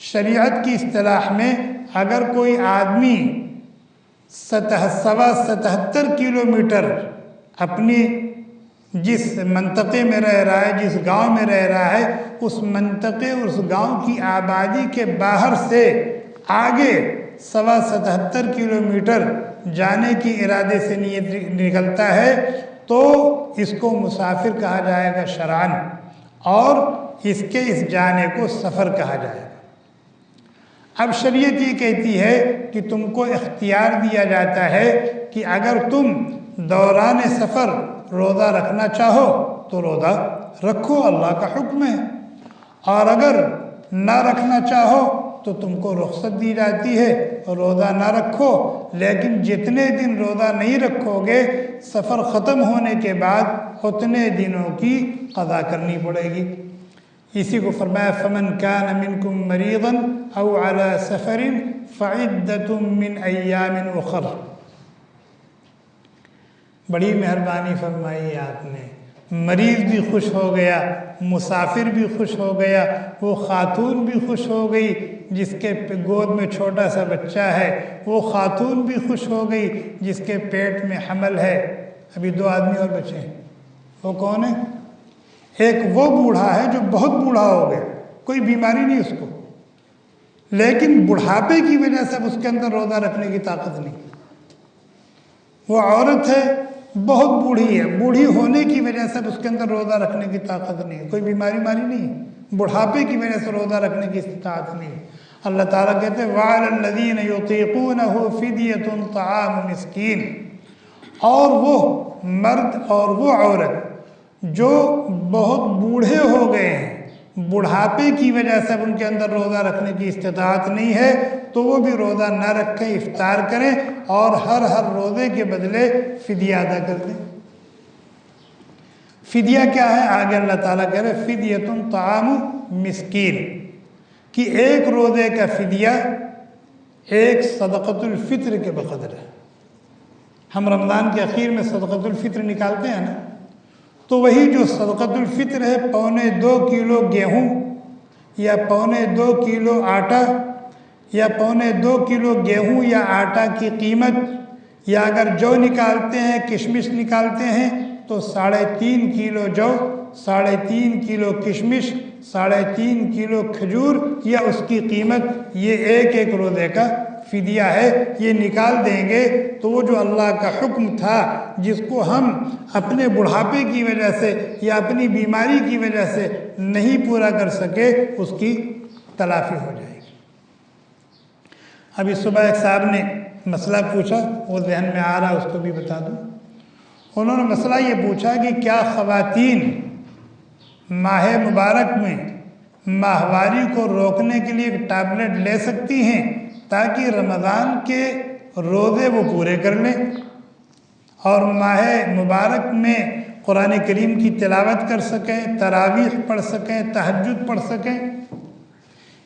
شریعت کی اصطلاح میں اگر کوئی آدمی 77 کلومیٹر اپنی جس منطقے میں رہ رہا ہے، جس گاؤں میں رہ رہا ہے، اس منطقے اس گاؤں کی آبادی کے باہر سے آگے 77 کلومیٹر جانے کی ارادے سے نیت نکلتا ہے تو اس کو مسافر کہا جائے گا شرعاً، اور اس جانے کو سفر کہا جائے گا۔ اب شریعت یہ کہتی ہے کہ تم کو اختیار دیا جاتا ہے کہ اگر تم دوران سفر روزہ رکھنا چاہو تو روزہ رکھو، اللہ کا حکم ہے، اور اگر نہ رکھنا چاہو تو تم کو رخصت دی جاتی ہے روزہ نہ رکھو، لیکن جتنے دن روزہ نہیں رکھو گے سفر ختم ہونے کے بعد اتنے دنوں کی قضا کرنی پڑے گی۔ اسی کو فرمایا فَمَنْ كَانَ مِنْكُمْ مَرِيضًا أَوْ عَلَىٰ سَفَرٍ فَعِدَّةٌ مِّنْ أَيَّامٍ أُخَرَ۔ بڑی مہربانی فرمائی آپ نے، مریض بھی خوش ہو گیا، مسافر بھی خوش ہو گیا، وہ خاتون بھی خوش ہو گئی جس کے گود میں چھوٹا سا بچہ ہے، وہ خاتون بھی خوش ہو گئی جس کے پیٹ میں حمل ہے۔ ابھی 2 آدمی اور بچے ہیں، وہ کون ہے؟ ایک وہ بوڑھا ہے جو بہت بوڑھا ہو گیا، کوئی بیماری نہیں اس کو، لیکن بڑھاپے کی وجہ سے اس کے اندر روزہ رکھنے کی طاقت نہیں۔ وہ عورت ہے، بہت بوڑھی ہے، بوڑھی ہونے کی وجہ سے اس کے اندر روزہ رکھنے کی طاقت نہیں، کوئی بیماری نہیں، بڑھاپے کی وجہ سے روزہ رکھنے کی استطاعت نہیں۔ اللہ تعالیٰ کہتے ہیں وَعَلَى الَّذِينَ يُطِيقُونَهُ فِدْيَةٌ طَعَامُ مِسْكِينٍ، اور وہ مرد اور وہ عورت جو بہت بوڑھے ہو گئے ہیں، بڑھاپے کی وجہ سے ان کے اندر روزہ رکھنے کی استطاعت نہیں ہے تو وہ بھی روزہ نہ رکھیں، افطار کریں اور ہر روزے کے بدلے فدیہ ادا کر دیں۔ فدیہ کیا ہے؟ آگے اللہ تعالیٰ کہہ رہے فدیۃ طعام مسکین، کہ ایک روزے کا فدیہ ایک صدقۃ الفطر کے بقدر ہے۔ ہم رمضان کے اخیر میں صدقۃ الفطر نکالتے ہیں نا، تو وہی جو صدقۃ الفطر ہے 2.25 کلو گیہوں یا 2.25 کلو آٹا یا 2.25 کلو گیہوں یا آٹا کی قیمت، یا اگر جو نکالتے ہیں کشمش نکالتے ہیں تو 3.5 کلو جو، 3.5 کلو کشمش، 3.5 کلو کھجور یا اس کی قیمت، یہ ایک روزے کا فدیہ ہے۔ یہ نکال دیں گے تو وہ جو اللہ کا حکم تھا جس کو ہم اپنے بڑھاپے کی وجہ سے یا اپنی بیماری کی وجہ سے نہیں پورا کر سکے، اس کی تلافی ہو جائے گی۔ ابھی صبح ایک صاحب نے مسئلہ پوچھا، وہ ذہن میں آ رہا، اس کو بھی بتا دوں۔ انہوں نے مسئلہ یہ پوچھا کہ کیا خواتین ماہ مبارک میں ماہواری کو روکنے کے لیے ایک ٹیبلٹ لے سکتی ہیں تاکہ رمضان کے روزے وہ پورے کر لیں اور ماہ مبارک میں قرآن کریم کی تلاوت کر سکیں، تراویح پڑھ سکیں، تہجد پڑھ سکیں؟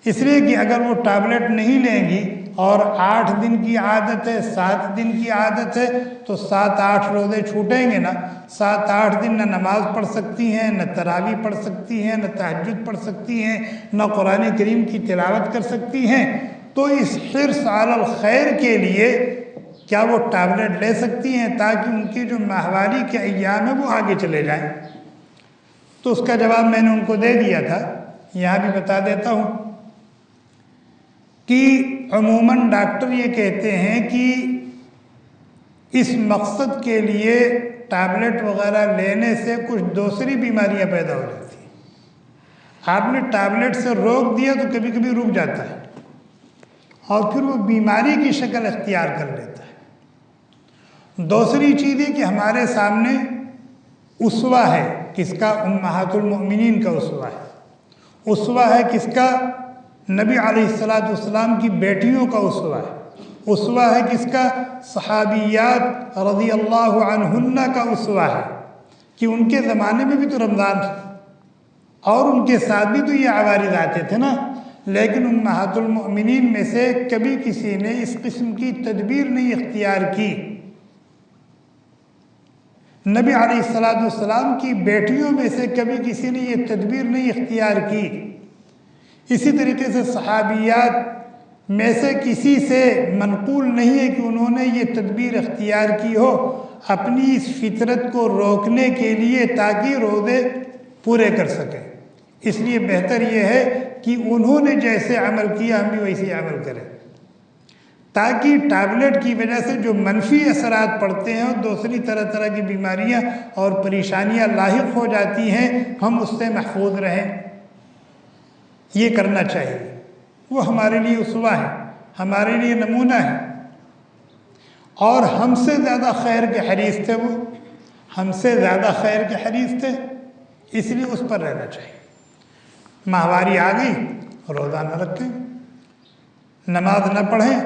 اس لیے کہ اگر وہ ٹیبلٹ نہیں لیں گی اور 8 دن کی عادت ہے، 7 دن کی عادت ہے، تو 7-8 روزے چھوٹیں گے نا، 7-8 دن نہ نماز پڑھ سکتی ہیں، نہ تراویح پڑھ سکتی ہیں، نہ تہجد پڑھ سکتی ہیں، نہ قرآن کریم کی تلاوت کر سکتی ہیں۔ تو اس حرص علی الخیر کے لیے کیا وہ ٹیبلٹ لے سکتی ہیں تاکہ ان کی جو ماہواری کے ایام ہیں وہ آگے چلے جائیں؟ تو اس کا جواب میں نے ان کو دے دیا تھا، یہاں بھی بتا دیتا ہوں کہ عموماً ڈاکٹر یہ کہتے ہیں کہ اس مقصد کے لیے ٹیبلٹ وغیرہ لینے سے کچھ دوسری بیماریاں پیدا ہو جاتی ہیں۔ آپ نے ٹیبلٹ سے روک دیا تو کبھی کبھی رک جاتا ہے، اور پھر وہ بیماری کی شکل اختیار کر لیتا ہے۔ دوسری چیز ہے کہ ہمارے سامنے اسوہ ہے، کس کا؟ امہات المؤمنین کا اسوہ ہے۔ اسوہ ہے کس کا؟ نبی علیہ السلام کی بیٹیوں کا اسوہ ہے۔ اسوہ ہے کس کا؟ صحابیات رضی اللہ عنہن کا اسوہ ہے، کہ ان کے زمانے میں بھی تو رمضان تھا اور ان کے ساتھ بھی تو یہ عوارض آتے تھے نا، لیکن امہات المؤمنین میں سے کبھی کسی نے اس قسم کی تدبیر نہیں اختیار کی۔ نبی علیہ السلام کی بیٹیوں میں سے کبھی کسی نے یہ تدبیر نہیں اختیار کی۔ اسی طریقے سے صحابیات میں سے کسی سے منقول نہیں ہے کہ انہوں نے یہ تدبیر اختیار کی ہو اپنی اس فطرت کو روکنے کے لیے تاکہ روزے پورے کر سکیں۔ اس لیے بہتر یہ ہے کہ انہوں نے جیسے عمل کیا ہم بھی ویسے عمل کریں، تاکہ ٹیبلٹ کی وجہ سے جو منفی اثرات پڑتے ہیں اور دوسری طرح طرح کی بیماریاں اور پریشانیاں لاحق ہو جاتی ہیں ہم اس سے محفوظ رہیں۔ یہ کرنا چاہیے۔ وہ ہمارے لیے اسوہ ہے، ہمارے لیے نمونہ ہے، اور ہم سے زیادہ خیر کے حریص تھے، وہ ہم سے زیادہ خیر کے حریص تھے، اس لیے اس پر رہنا چاہیے۔ ماہواری آ گئی، روزہ نہ رکھیں، نماز نہ پڑھیں،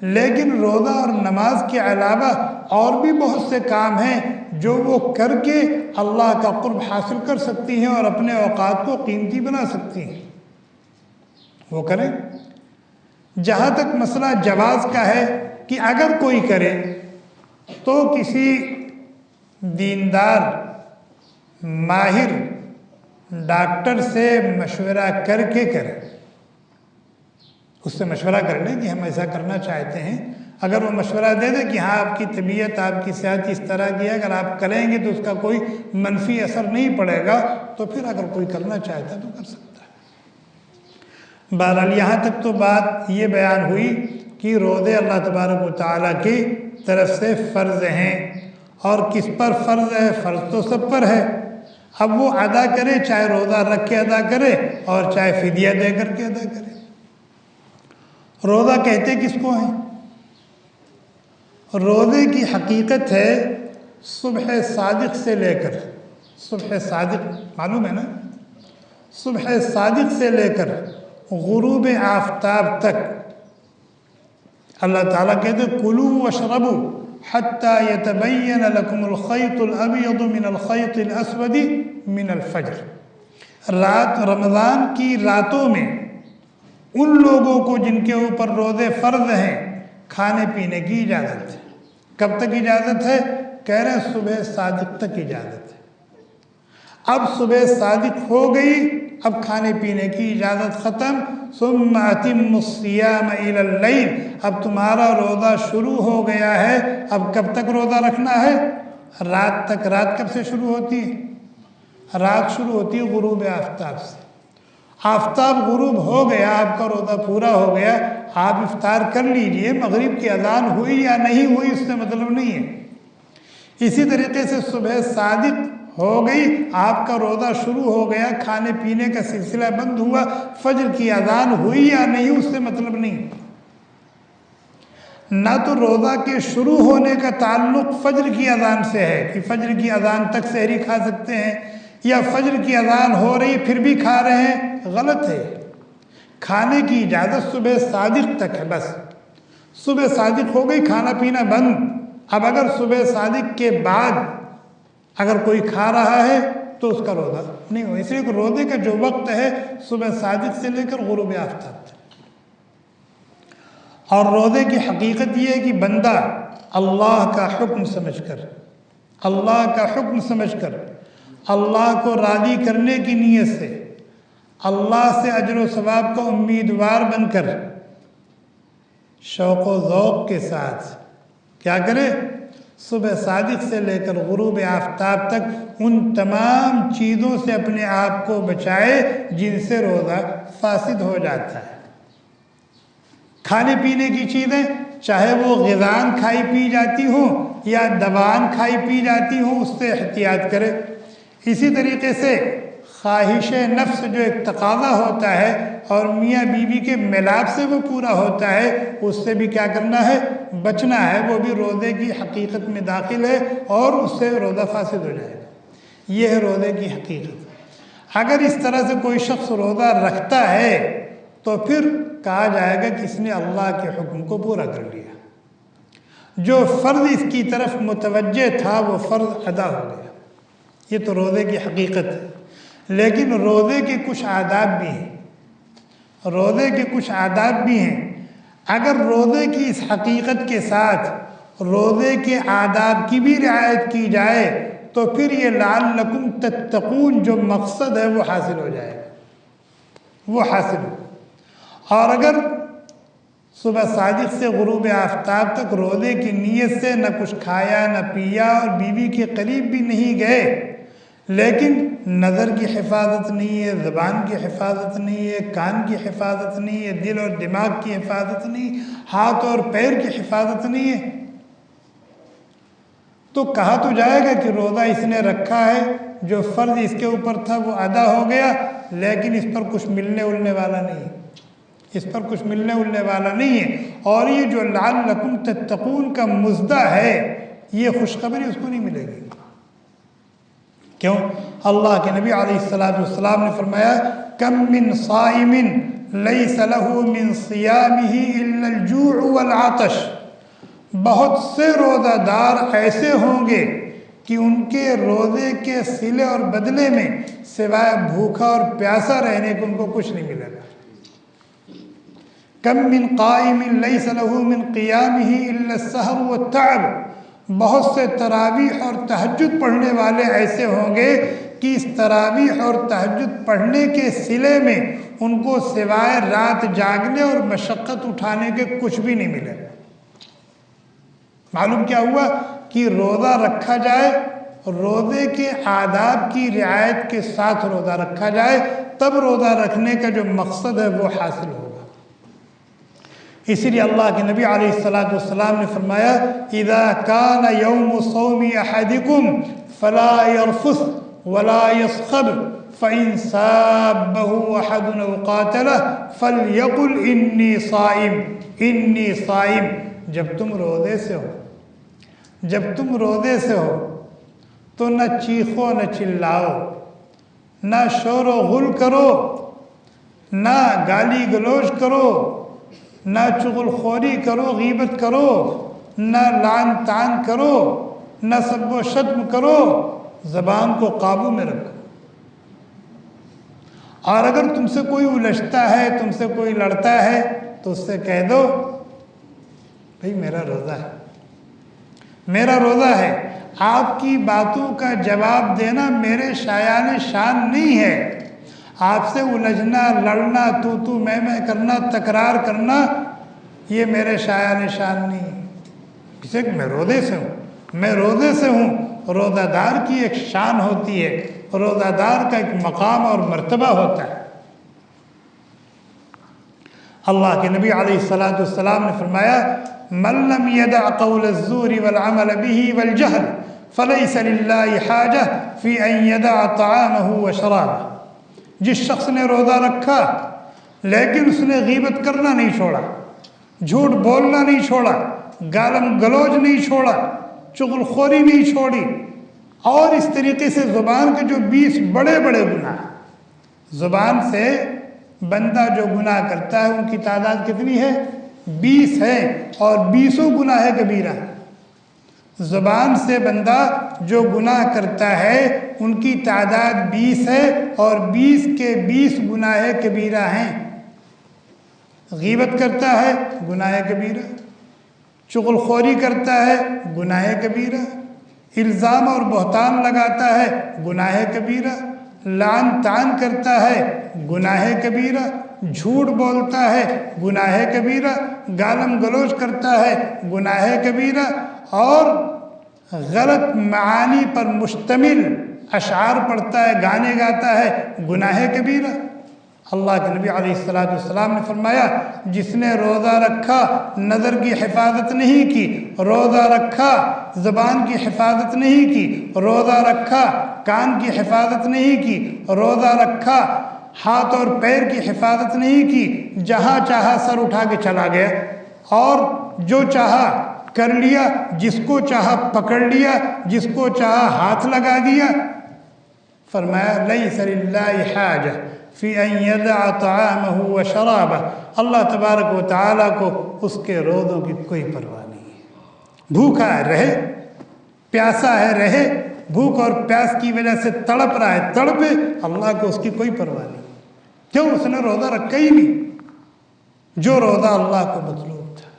لیکن روزہ اور نماز کے علاوہ اور بھی بہت سے کام ہیں جو وہ کر کے اللہ کا قرب حاصل کر سکتی ہیں اور اپنے اوقات کو قیمتی بنا سکتی ہیں، وہ کریں۔ جہاں تک مسئلہ جواز کا ہے کہ اگر کوئی کرے تو کسی دیندار ماہر ڈاکٹر سے مشورہ کر کے کرے، اس سے مشورہ کر لیں کہ ہم ایسا کرنا چاہتے ہیں۔ اگر وہ مشورہ دے دے کہ ہاں آپ کی طبیعت، آپ کی صحت اس طرح کی ہے، اگر آپ کریں گے تو اس کا کوئی منفی اثر نہیں پڑے گا، تو پھر اگر کوئی کرنا چاہتا ہے تو کر سکتا ہے۔ بہرحال یہاں تک تو بات یہ بیان ہوئی کہ روزے اللہ تبارک و تعالیٰ کی طرف سے فرض ہیں، اور کس پر فرض ہے؟ فرض تو سب پر ہے۔ اب وہ ادا کرے، چاہے روزہ رکھ کے ادا کرے اور چاہے فدیہ دے کر کے ادا کرے۔ روزہ کہتے کس کو ہیں؟ روزے کی حقیقت ہے صبح صادق سے لے کر، صبح صادق معلوم ہے نا، صبح صادق سے لے کر غروب آفتاب تک اللہ تعالیٰ کہتے ہیں کلوا واشربوا حتی یتبین لکم الخیط الابیض من الخیط الاسود من الفجر۔ رمضان کی راتوں میں ان لوگوں کو جن کے اوپر روزے فرض ہیں کھانے پینے کی اجازت ہے۔ کب تک اجازت ہے؟ کہہ رہے ہیں صبح صادق تک اجازت ہے۔ اب صبح صادق ہو گئی، اب کھانے پینے کی اجازت ختم۔ ثم اتموا الصیام الی اللیل، اب تمہارا روزہ شروع ہو گیا ہے۔ اب کب تک روزہ رکھنا ہے؟ رات تک۔ رات کب سے شروع ہوتی ہے؟ رات شروع ہوتی ہے غروب آفتاب سے۔ آفتاب غروب ہو گیا، آپ کا روزہ پورا ہو گیا، آپ افطار کر لیجئے، مغرب کی اذان ہوئی یا نہیں ہوئی اس سے مطلب نہیں ہے۔ اسی طریقے سے صبح صادق ہو گئی، آپ کا روزہ شروع ہو گیا، کھانے پینے کا سلسلہ بند ہوا، فجر کی اذان ہوئی یا نہیں اس سے مطلب نہیں۔ نہ تو روزہ کے شروع ہونے کا تعلق فجر کی اذان سے ہے کہ فجر کی اذان تک سحری کھا سکتے ہیں، یا فجر کی اذان ہو رہی پھر بھی کھا رہے ہیں، غلط ہے۔ کھانے کی اجازت صبح صادق تک ہے، بس صبح صادق ہو گئی، کھانا پینا بند۔ اب اگر صبح صادق کے بعد اگر کوئی کھا رہا ہے تو اس کا روزہ نہیں ہو، اس لیے کہ روزے کا جو وقت ہے صبح صادق سے لے کر غروب آفتاب تک۔ اور روزے کی حقیقت یہ ہے کہ بندہ اللہ کا حکم سمجھ کر، اللہ کا حکم سمجھ کر، اللہ کو راضی کرنے کی نیت سے، اللہ سے اجر و ثواب کا امیدوار بن کر، شوق و ذوق کے ساتھ کیا کرے؟ صبح صادق سے لے کر غروب آفتاب تک ان تمام چیزوں سے اپنے آپ کو بچائے جن سے روزہ فاسد ہو جاتا ہے۔ کھانے پینے کی چیزیں چاہے وہ غذائیں کھائی پی جاتی ہوں یا دوائیں کھائی پی جاتی ہوں، اس سے احتیاط کرے۔ اسی طریقے سے خواہش نفس جو ایک تقاضا ہوتا ہے اور میاں بیوی کے ملاپ سے وہ پورا ہوتا ہے، اس سے بھی کیا کرنا ہے؟ بچنا ہے۔ وہ بھی روزے کی حقیقت میں داخل ہے اور اس سے روزہ فاسد ہو جائے گا۔ یہ ہے روزے کی حقیقت۔ اگر اس طرح سے کوئی شخص روزہ رکھتا ہے تو پھر کہا جائے گا کہ اس نے اللہ کے حکم کو پورا کر لیا، جو فرض اس کی طرف متوجہ تھا وہ فرض ادا ہو گیا۔ یہ تو روزے کی حقیقت ہے۔ لیکن روزے کے کچھ آداب بھی ہیں، روزے کے کچھ آداب بھی ہیں۔ اگر روزے کی اس حقیقت کے ساتھ روزے کے آداب کی بھی رعایت کی جائے تو پھر یہ لعلکم تتقون جو مقصد ہے وہ حاصل ہو جائے گا، وہ حاصل ہو۔ اور اگر صبح صادق سے غروب آفتاب تک روزے کی نیت سے نہ کچھ کھایا نہ پیا اور بیوی کے قریب بھی نہیں گئے، لیکن نظر کی حفاظت نہیں ہے، زبان کی حفاظت نہیں ہے، کان کی حفاظت نہیں ہے، دل اور دماغ کی حفاظت نہیں، ہاتھ اور پیر کی حفاظت نہیں ہے، تو کہا تو جائے گا کہ روزہ اس نے رکھا ہے، جو فرض اس کے اوپر تھا وہ ادا ہو گیا، لیکن اس پر کچھ ملنے اڑنے والا نہیں ہے، اس پر کچھ ملنے اڑنے والا نہیں ہے۔ اور یہ جو لعلکم تتقون کا مزدہ ہے، یہ خوشخبری اس کو نہیں ملے گی۔ کیوں؟ اللہ کے نبی علیہ السلام نے فرمایا کم من صائم لیس له من صیامہ الا الجوع والعطش، بہت سے روزہ دار ایسے ہوں گے کہ ان کے روزے کے صلے اور بدلے میں سوائے بھوکا اور پیاسا رہنے کو ان کو کچھ نہیں ملے گا۔ کم من قائم لیس له من قیامہ الا السہر والتعب، بہت سے تراویح اور تہجد پڑھنے والے ایسے ہوں گے کہ اس تراویح اور تہجد پڑھنے کے صلے میں ان کو سوائے رات جاگنے اور مشقت اٹھانے کے کچھ بھی نہیں ملے گا۔ معلوم کیا ہوا کہ روزہ رکھا جائے، روزے کے آداب کی رعایت کے ساتھ روزہ رکھا جائے، تب روزہ رکھنے کا جو مقصد ہے وہ حاصل ہوگا۔ اسی لیے اللہ کے نبی علیہ السلام نے فرمایا اذا کان یوم صوم احدکم فلا يرفث ولا يصخب فإن سابه احد او قاتله فليقل انی صائم انی صائم۔ جب تم روزے سے ہو، جب تم روزے سے ہو تو نہ چیخو نہ چلاؤ، نہ شور و غل کرو، نہ گالی گلوچ کرو، نہ چغل خوری کرو، غیبت کرو، نہ لعن طعن کرو، نہ سب و شتم کرو، زبان کو قابو میں رکھو۔ اور اگر تم سے کوئی الجھتا ہے، تم سے کوئی لڑتا ہے تو اس سے کہہ دو بھئی میرا روزہ ہے، میرا روزہ ہے، آپ کی باتوں کا جواب دینا میرے شایان شان نہیں ہے، آپ سے الجھنا، لڑنا، تو میں کرنا، تکرار کرنا، یہ میرے شایان شان نہیں ہے۔ اسے کہ میں روزے سے ہوں، میں روزے سے ہوں۔ روزہ دار کی ایک شان ہوتی ہے، روزہ دار کا ایک مقام اور مرتبہ ہوتا ہے۔ اللہ کے نبی علیہ السلام نے فرمایا من لم يدع قول الزور والعمل به والجهل فليس لله حاجة في ان يدع طعامه وشرابه۔ جس شخص نے روزہ رکھا لیکن اس نے غیبت کرنا نہیں چھوڑا، جھوٹ بولنا نہیں چھوڑا، گالم گلوچ نہیں چھوڑا، چغل خوری نہیں چھوڑی، اور اس طریقے سے زبان کے جو 20 بڑے بڑے گناہ، زبان سے بندہ جو گناہ کرتا ہے ان کی تعداد کتنی ہے؟ 20 ہے، اور 20 گناہ کبیرہ ہے۔ زبان سے بندہ جو گناہ کرتا ہے ان کی تعداد 20 ہے، اور 20 کے 20 گناہ کبیرہ ہیں۔ غیبت کرتا ہے گناہ کبیرہ، چغل خوری کرتا ہے گناہ کبیرہ، الزام اور بہتان لگاتا ہے گناہ کبیرہ، لعن طعن کرتا ہے گناہ کبیرہ، جھوٹ بولتا ہے گناہ کبیرہ، گالم گلوچ کرتا ہے گناہ کبیرہ، اور غلط معانی پر مشتمل اشعار پڑھتا ہے، گانے گاتا ہے گناہ کبیرہ۔ اللہ کے نبی علیہ السلام نے فرمایا جس نے روزہ رکھا نظر کی حفاظت نہیں کی، روزہ رکھا زبان کی حفاظت نہیں کی، روزہ رکھا کان کی حفاظت نہیں کی، روزہ رکھا ہاتھ اور پیر کی حفاظت نہیں کی، جہاں چاہا سر اٹھا کے چلا گیا اور جو چاہا کر لیا، جس کو چاہا پکڑ لیا، جس کو چاہا ہاتھ لگا دیا، فرمایا لیس للہ حاجہ فی ان یدع طعامہ و شرابہ، اللہ تبارک و تعالیٰ کو اس کے روزوں کی کوئی پرواہ نہیں ہے۔ بھوکا ہے رہے، پیاسا ہے رہے، بھوک اور پیاس کی وجہ سے تڑپ رہا ہے تڑپے، اللہ کو اس کی کوئی پرواہ نہیں۔ کیوں؟ اس نے روزہ رکھا ہی نہیں جو روزہ اللہ کو مطلوب تھا۔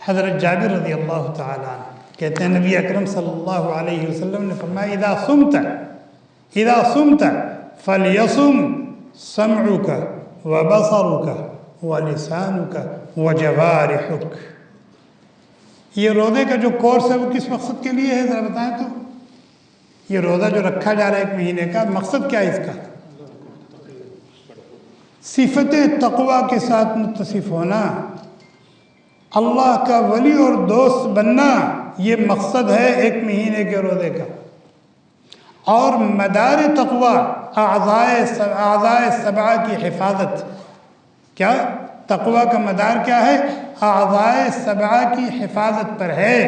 حضرت جابر رضی اللہ تعالیٰ عنہ کہتے ہیں نبی اکرم صلی اللہ علیہ وسلم نے فرمایا اذا صمت فلیصم سمعک وبصرک ولسانک وجوارحک۔ یہ روزے کا جو کورس ہے وہ کس مقصد کے لیے ہے ذرا بتائیں تو؟ یہ روزہ جو رکھا جا رہا ہے 1 مہینے کا، مقصد کیا ہے اس کا؟ صفت تقوی کے ساتھ متصف ہونا، اللہ کا ولی اور دوست بننا، یہ مقصد ہے 1 مہینے کے روزے کا۔ اور مدار تقوی اعضائے 7 کی حفاظت۔ کیا تقوی کا مدار کیا ہے؟ اعضائے 7 کی حفاظت پر ہے۔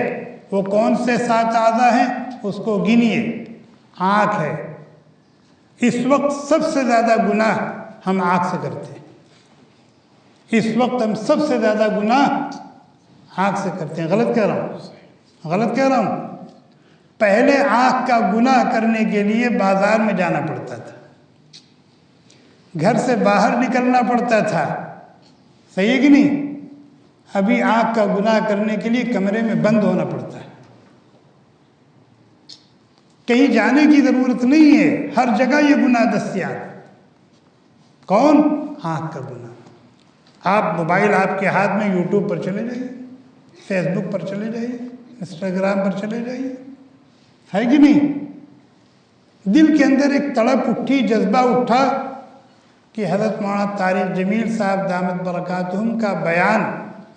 وہ کون سے 7 اعضاء ہیں؟ اس کو گنیے۔ آنکھ ہے، اس وقت سب سے زیادہ گناہ ہم آنکھ سے کرتے ہیں، اس وقت ہم سب سے زیادہ گناہ آنکھ سے کرتے ہیں۔ غلط کہہ رہا ہوں؟ پہلے آنکھ کا گناہ کرنے کے لیے بازار میں جانا پڑتا تھا، گھر سے باہر نکلنا پڑتا تھا، صحیح ہے کہ نہیں؟ ابھی آنکھ کا گناہ کرنے کے لیے کمرے میں بند ہونا پڑتا ہے، کہیں جانے کی ضرورت نہیں ہے، ہر جگہ یہ گناہ دستیاب ہے۔ کون؟ آنکھ کا گناہ۔ آپ موبائل آپ کے ہاتھ میں، یوٹیوب پر چلے جائیے، فیس بک پر چلے جائیے، انسٹاگرام پر چلے جائیے، ہے کہ نہیں؟ دل کے اندر ایک تڑپ اٹھی، جذبہ اٹھا کہ حضرت مولانا طارق جمیل صاحب دامت برکاتہم کا بیان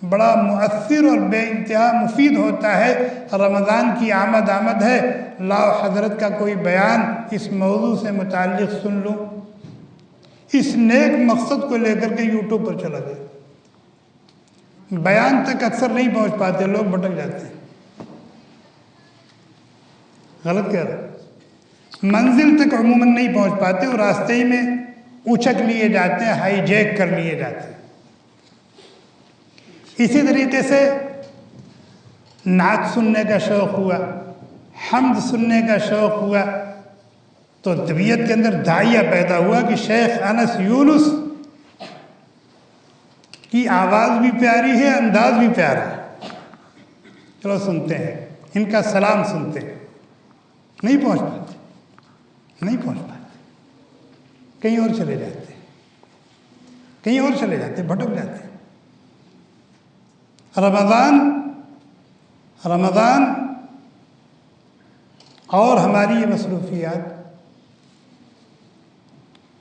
بڑا مؤثر اور بے انتہا مفید ہوتا ہے، رمضان کی آمد ہے، لاؤ حضرت کا کوئی بیان اس موضوع سے متعلق سن لوں۔ اس نیک مقصد کو لے کر کے یوٹیوب پر چلا گیا۔ بیان تک اکثر نہیں پہنچ پاتے، لوگ بھٹک جاتے ہیں۔ غلط کہہ رہا ہے، منزل تک عموماً نہیں پہنچ پاتے، اور راستے ہی میں اچک لیے جاتے ہیں، ہائی جیک کر لیے جاتے ہیں۔ اسی طریقے سے نعت سننے کا شوق ہوا، حمد سننے کا شوق ہوا، تو طبیعت کے اندر داعیہ پیدا ہوا کہ شیخ انس یونس کی آواز بھی پیاری ہے، انداز بھی پیارا ہے، چلو سنتے ہیں، ان کا سلام سنتے ہیں۔ نہیں پہنچ پاتے، کہیں اور چلے جاتے، بھٹک جاتے ہیں۔ رمضان اور ہماری یہ مصروفیات،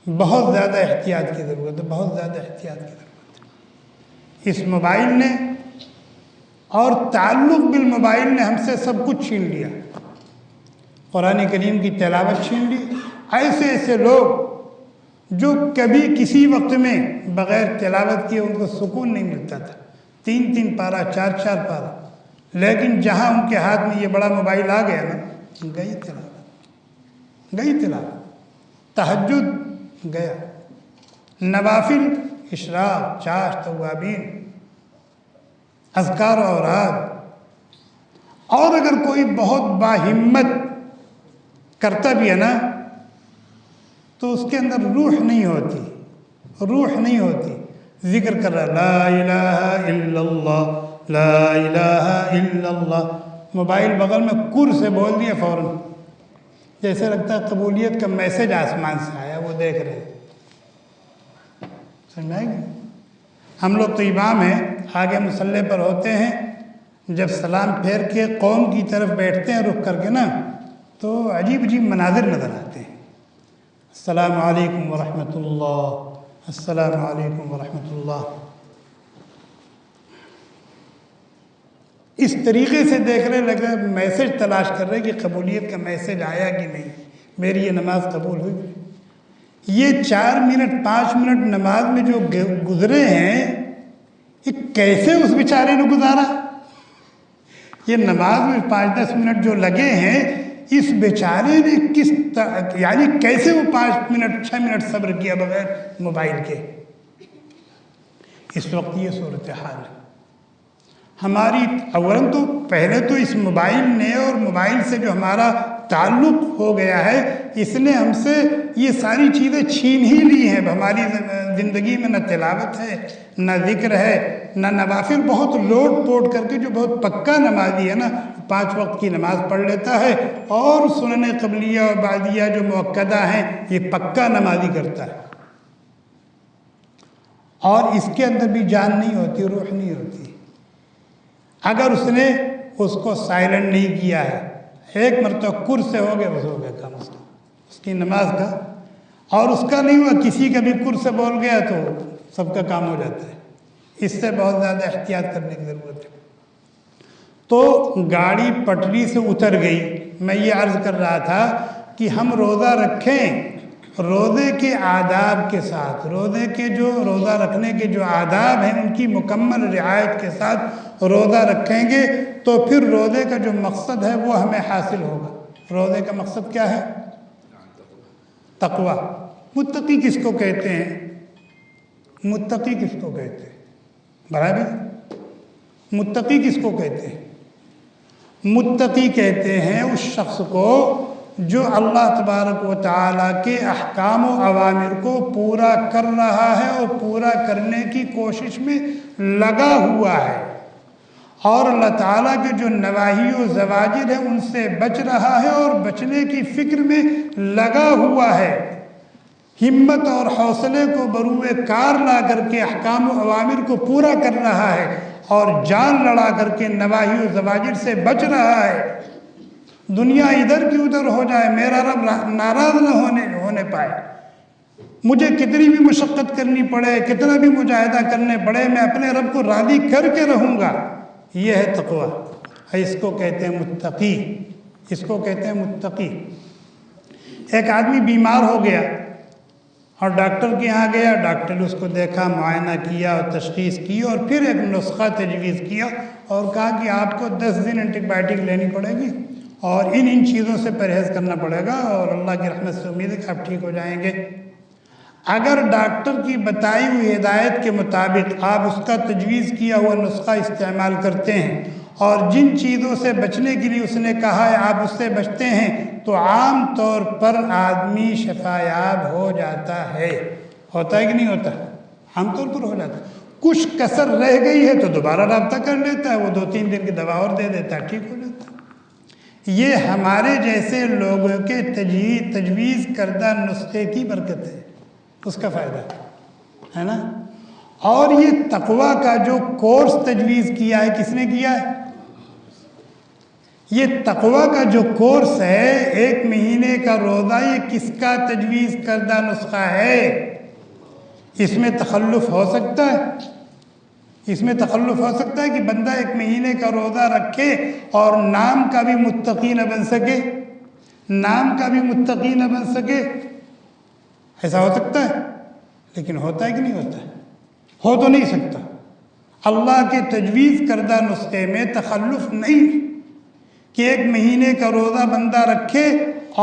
بہت زیادہ احتیاط کی ضرورت ہے، اس موبائل نے اور تعلق بالموبائل نے ہم سے سب کچھ چھین لیا۔ قرآن کریم کی تلاوت چھین لی۔ ایسے لوگ جو کبھی کسی وقت میں بغیر تلاوت کیے ان کو سکون نہیں ملتا تھا، 3 پارہ 4 پارہ، لیکن جہاں ان کے ہاتھ میں یہ بڑا موبائل آ گیا نا، گئی تلاوت، تہجد گیا، نوافل، اشراق، چاشت، توابین، اذکار و اوراد۔ اور اگر کوئی بہت باہمت کرتا بھی ہے نا تو اس کے اندر روح نہیں ہوتی، ذکر کر رہا لا الہ الا اللہ، لا الہ الا اللہ، موبائل بغل میں کر سے بول دیا فوراً، جیسے لگتا ہے قبولیت کا میسج آسمان سے آیا، وہ دیکھ رہے ہیں۔ سمجھ آئے گی؟ ہم لوگ تو امام ہیں، آگے مصلی پر ہوتے ہیں، جب سلام پھیر کے قوم کی طرف بیٹھتے ہیں رخ کر کے نا، تو عجیب مناظر نظر آتے ہیں۔ السلام علیکم ورحمۃ اللہ، السلام علیکم ورحمۃ اللہ۔ اس طریقے سے دیکھ رہے لگا میسج تلاش کر رہے کہ قبولیت کا میسج آیا کہ نہیں، میری یہ نماز قبول ہوئی۔ یہ 4 منٹ 5 منٹ نماز میں جو گزرے ہیں، یہ کیسے اس بیچارے نے گزارا؟ یہ نماز میں 5-10 منٹ جو لگے ہیں، اس بیچارے نے یعنی کیسے وہ 5 منٹ 6 منٹ صبر کیا بغیر موبائل کے؟ اس وقت یہ صورتحال ہے ہماری۔ اولاً تو پہلے تو اس موبائل نے اور موبائل سے جو ہمارا تعلق ہو گیا ہے، اس نے ہم سے یہ ساری چیزیں چھین ہی لی ہیں۔ ہماری زندگی میں نہ تلاوت ہے، نہ ذکر ہے، نہ نوافل۔ بہت لوٹ پوٹ کر کے جو بہت پکا نمازی ہے نا، 5 وقت کی نماز پڑھ لیتا ہے، اور سنن قبلیہ اور بعدیہ جو مؤکدہ ہیں یہ پکا نمازی کرتا ہے، اور اس کے اندر بھی جان نہیں ہوتی، روح نہیں ہوتی۔ اگر اس نے اس کو سائلنٹ نہیں کیا ہے، ایک مرتبہ کر سے ہو گیا، بس ہو گیا کام اس کی نماز کا، اور اس کا نہیں ہوا، کسی کا بھی کر سے بول گیا تو سب کا کام ہو جاتا ہے۔ اس سے بہت زیادہ احتیاط کرنے کی ضرورت ہے۔ تو گاڑی پٹری سے اتر گئی۔ میں یہ عرض کر رہا تھا کہ ہم روزہ رکھیں، روزے کے آداب کے ساتھ، روزہ رکھنے کے جو آداب ہیں ان کی مکمل رعایت کے ساتھ روزہ رکھیں گے تو پھر روزے کا جو مقصد ہے وہ ہمیں حاصل ہوگا۔ روزے کا مقصد کیا ہے؟ تقوی۔ متقی کس کو کہتے ہیں؟ متقی کس کو کہتے ہیں؟ برابر، متقی کس کو کہتے ہیں؟ متقی کہتے ہیں اس شخص کو جو اللہ تبارک و تعالیٰ کے احکام و اوامر کو پورا کر رہا ہے اور پورا کرنے کی کوشش میں لگا ہوا ہے، اور اللہ تعالیٰ کے جو نواہی و زواجر ہیں ان سے بچ رہا ہے اور بچنے کی فکر میں لگا ہوا ہے، ہمت اور حوصلے کو بروئے کار لا کر کے احکام و اوامر کو پورا کر رہا ہے، اور جان لڑا کر کے نواہی و زواجر سے بچ رہا ہے۔ دنیا ادھر کی ادھر ہو جائے، میرا رب ناراض نہ ہونے پائے، مجھے کتنی بھی مشقت کرنی پڑے، کتنا بھی مجاہدہ کرنے پڑے، میں اپنے رب کو راضی کر کے رہوں گا۔ یہ ہے تقوی، اس کو کہتے ہیں متقی، اس کو کہتے ہیں متقی۔ ایک آدمی بیمار ہو گیا اور ڈاکٹر کے یہاں گیا، ڈاکٹر نے اس کو دیکھا، معائنہ کیا اور تشخیص کی، اور پھر ایک نسخہ تجویز کیا اور کہا کہ آپ کو 10 دن اینٹی بائیوٹک لینی پڑے گی اور ان چیزوں سے پرہیز کرنا پڑے گا، اور اللہ کی رحمت سے امید ہے کہ آپ ٹھیک ہو جائیں گے۔ اگر ڈاکٹر کی بتائی ہوئی ہدایت کے مطابق آپ اس کا تجویز کیا ہوا نسخہ استعمال کرتے ہیں اور جن چیزوں سے بچنے کے لیے اس نے کہا ہے آپ اس سے بچتے ہیں، تو عام طور پر آدمی شفا یاب ہو جاتا ہے۔ ہوتا ہے کہ نہیں ہوتا؟ عام طور پر ہو جاتا ہے۔ کچھ کسر رہ گئی ہے تو دوبارہ رابطہ کر لیتا ہے، وہ 2-3 دن کی دوا اور دے دیتا ہے، ٹھیک ہو جاتا ہے۔ یہ ہمارے جیسے لوگوں کے تجویز کردہ نسخے کی برکت ہے، اس کا فائدہ ہے نا۔ اور یہ تقوی کا جو کورس تجویز کیا ہے، کس نے کیا ہے؟ یہ تقوی کا جو کورس ہے، 1 مہینے کا روزہ، یہ کس کا تجویز کردہ نسخہ ہے؟ اس میں تخلف ہو سکتا ہے؟ اس میں تخلف ہو سکتا ہے کہ بندہ 1 مہینے کا روزہ رکھے اور نام کا بھی متقی نہ بن سکے، نام کا بھی متقی نہ بن سکے؟ ایسا ہو سکتا ہے؟ لیکن ہوتا ہے کہ نہیں ہوتا ہے؟ ہو تو نہیں سکتا۔ اللہ کے تجویز کردہ نسخے میں تخلف نہیں کہ 1 مہینے کا روزہ بندہ رکھے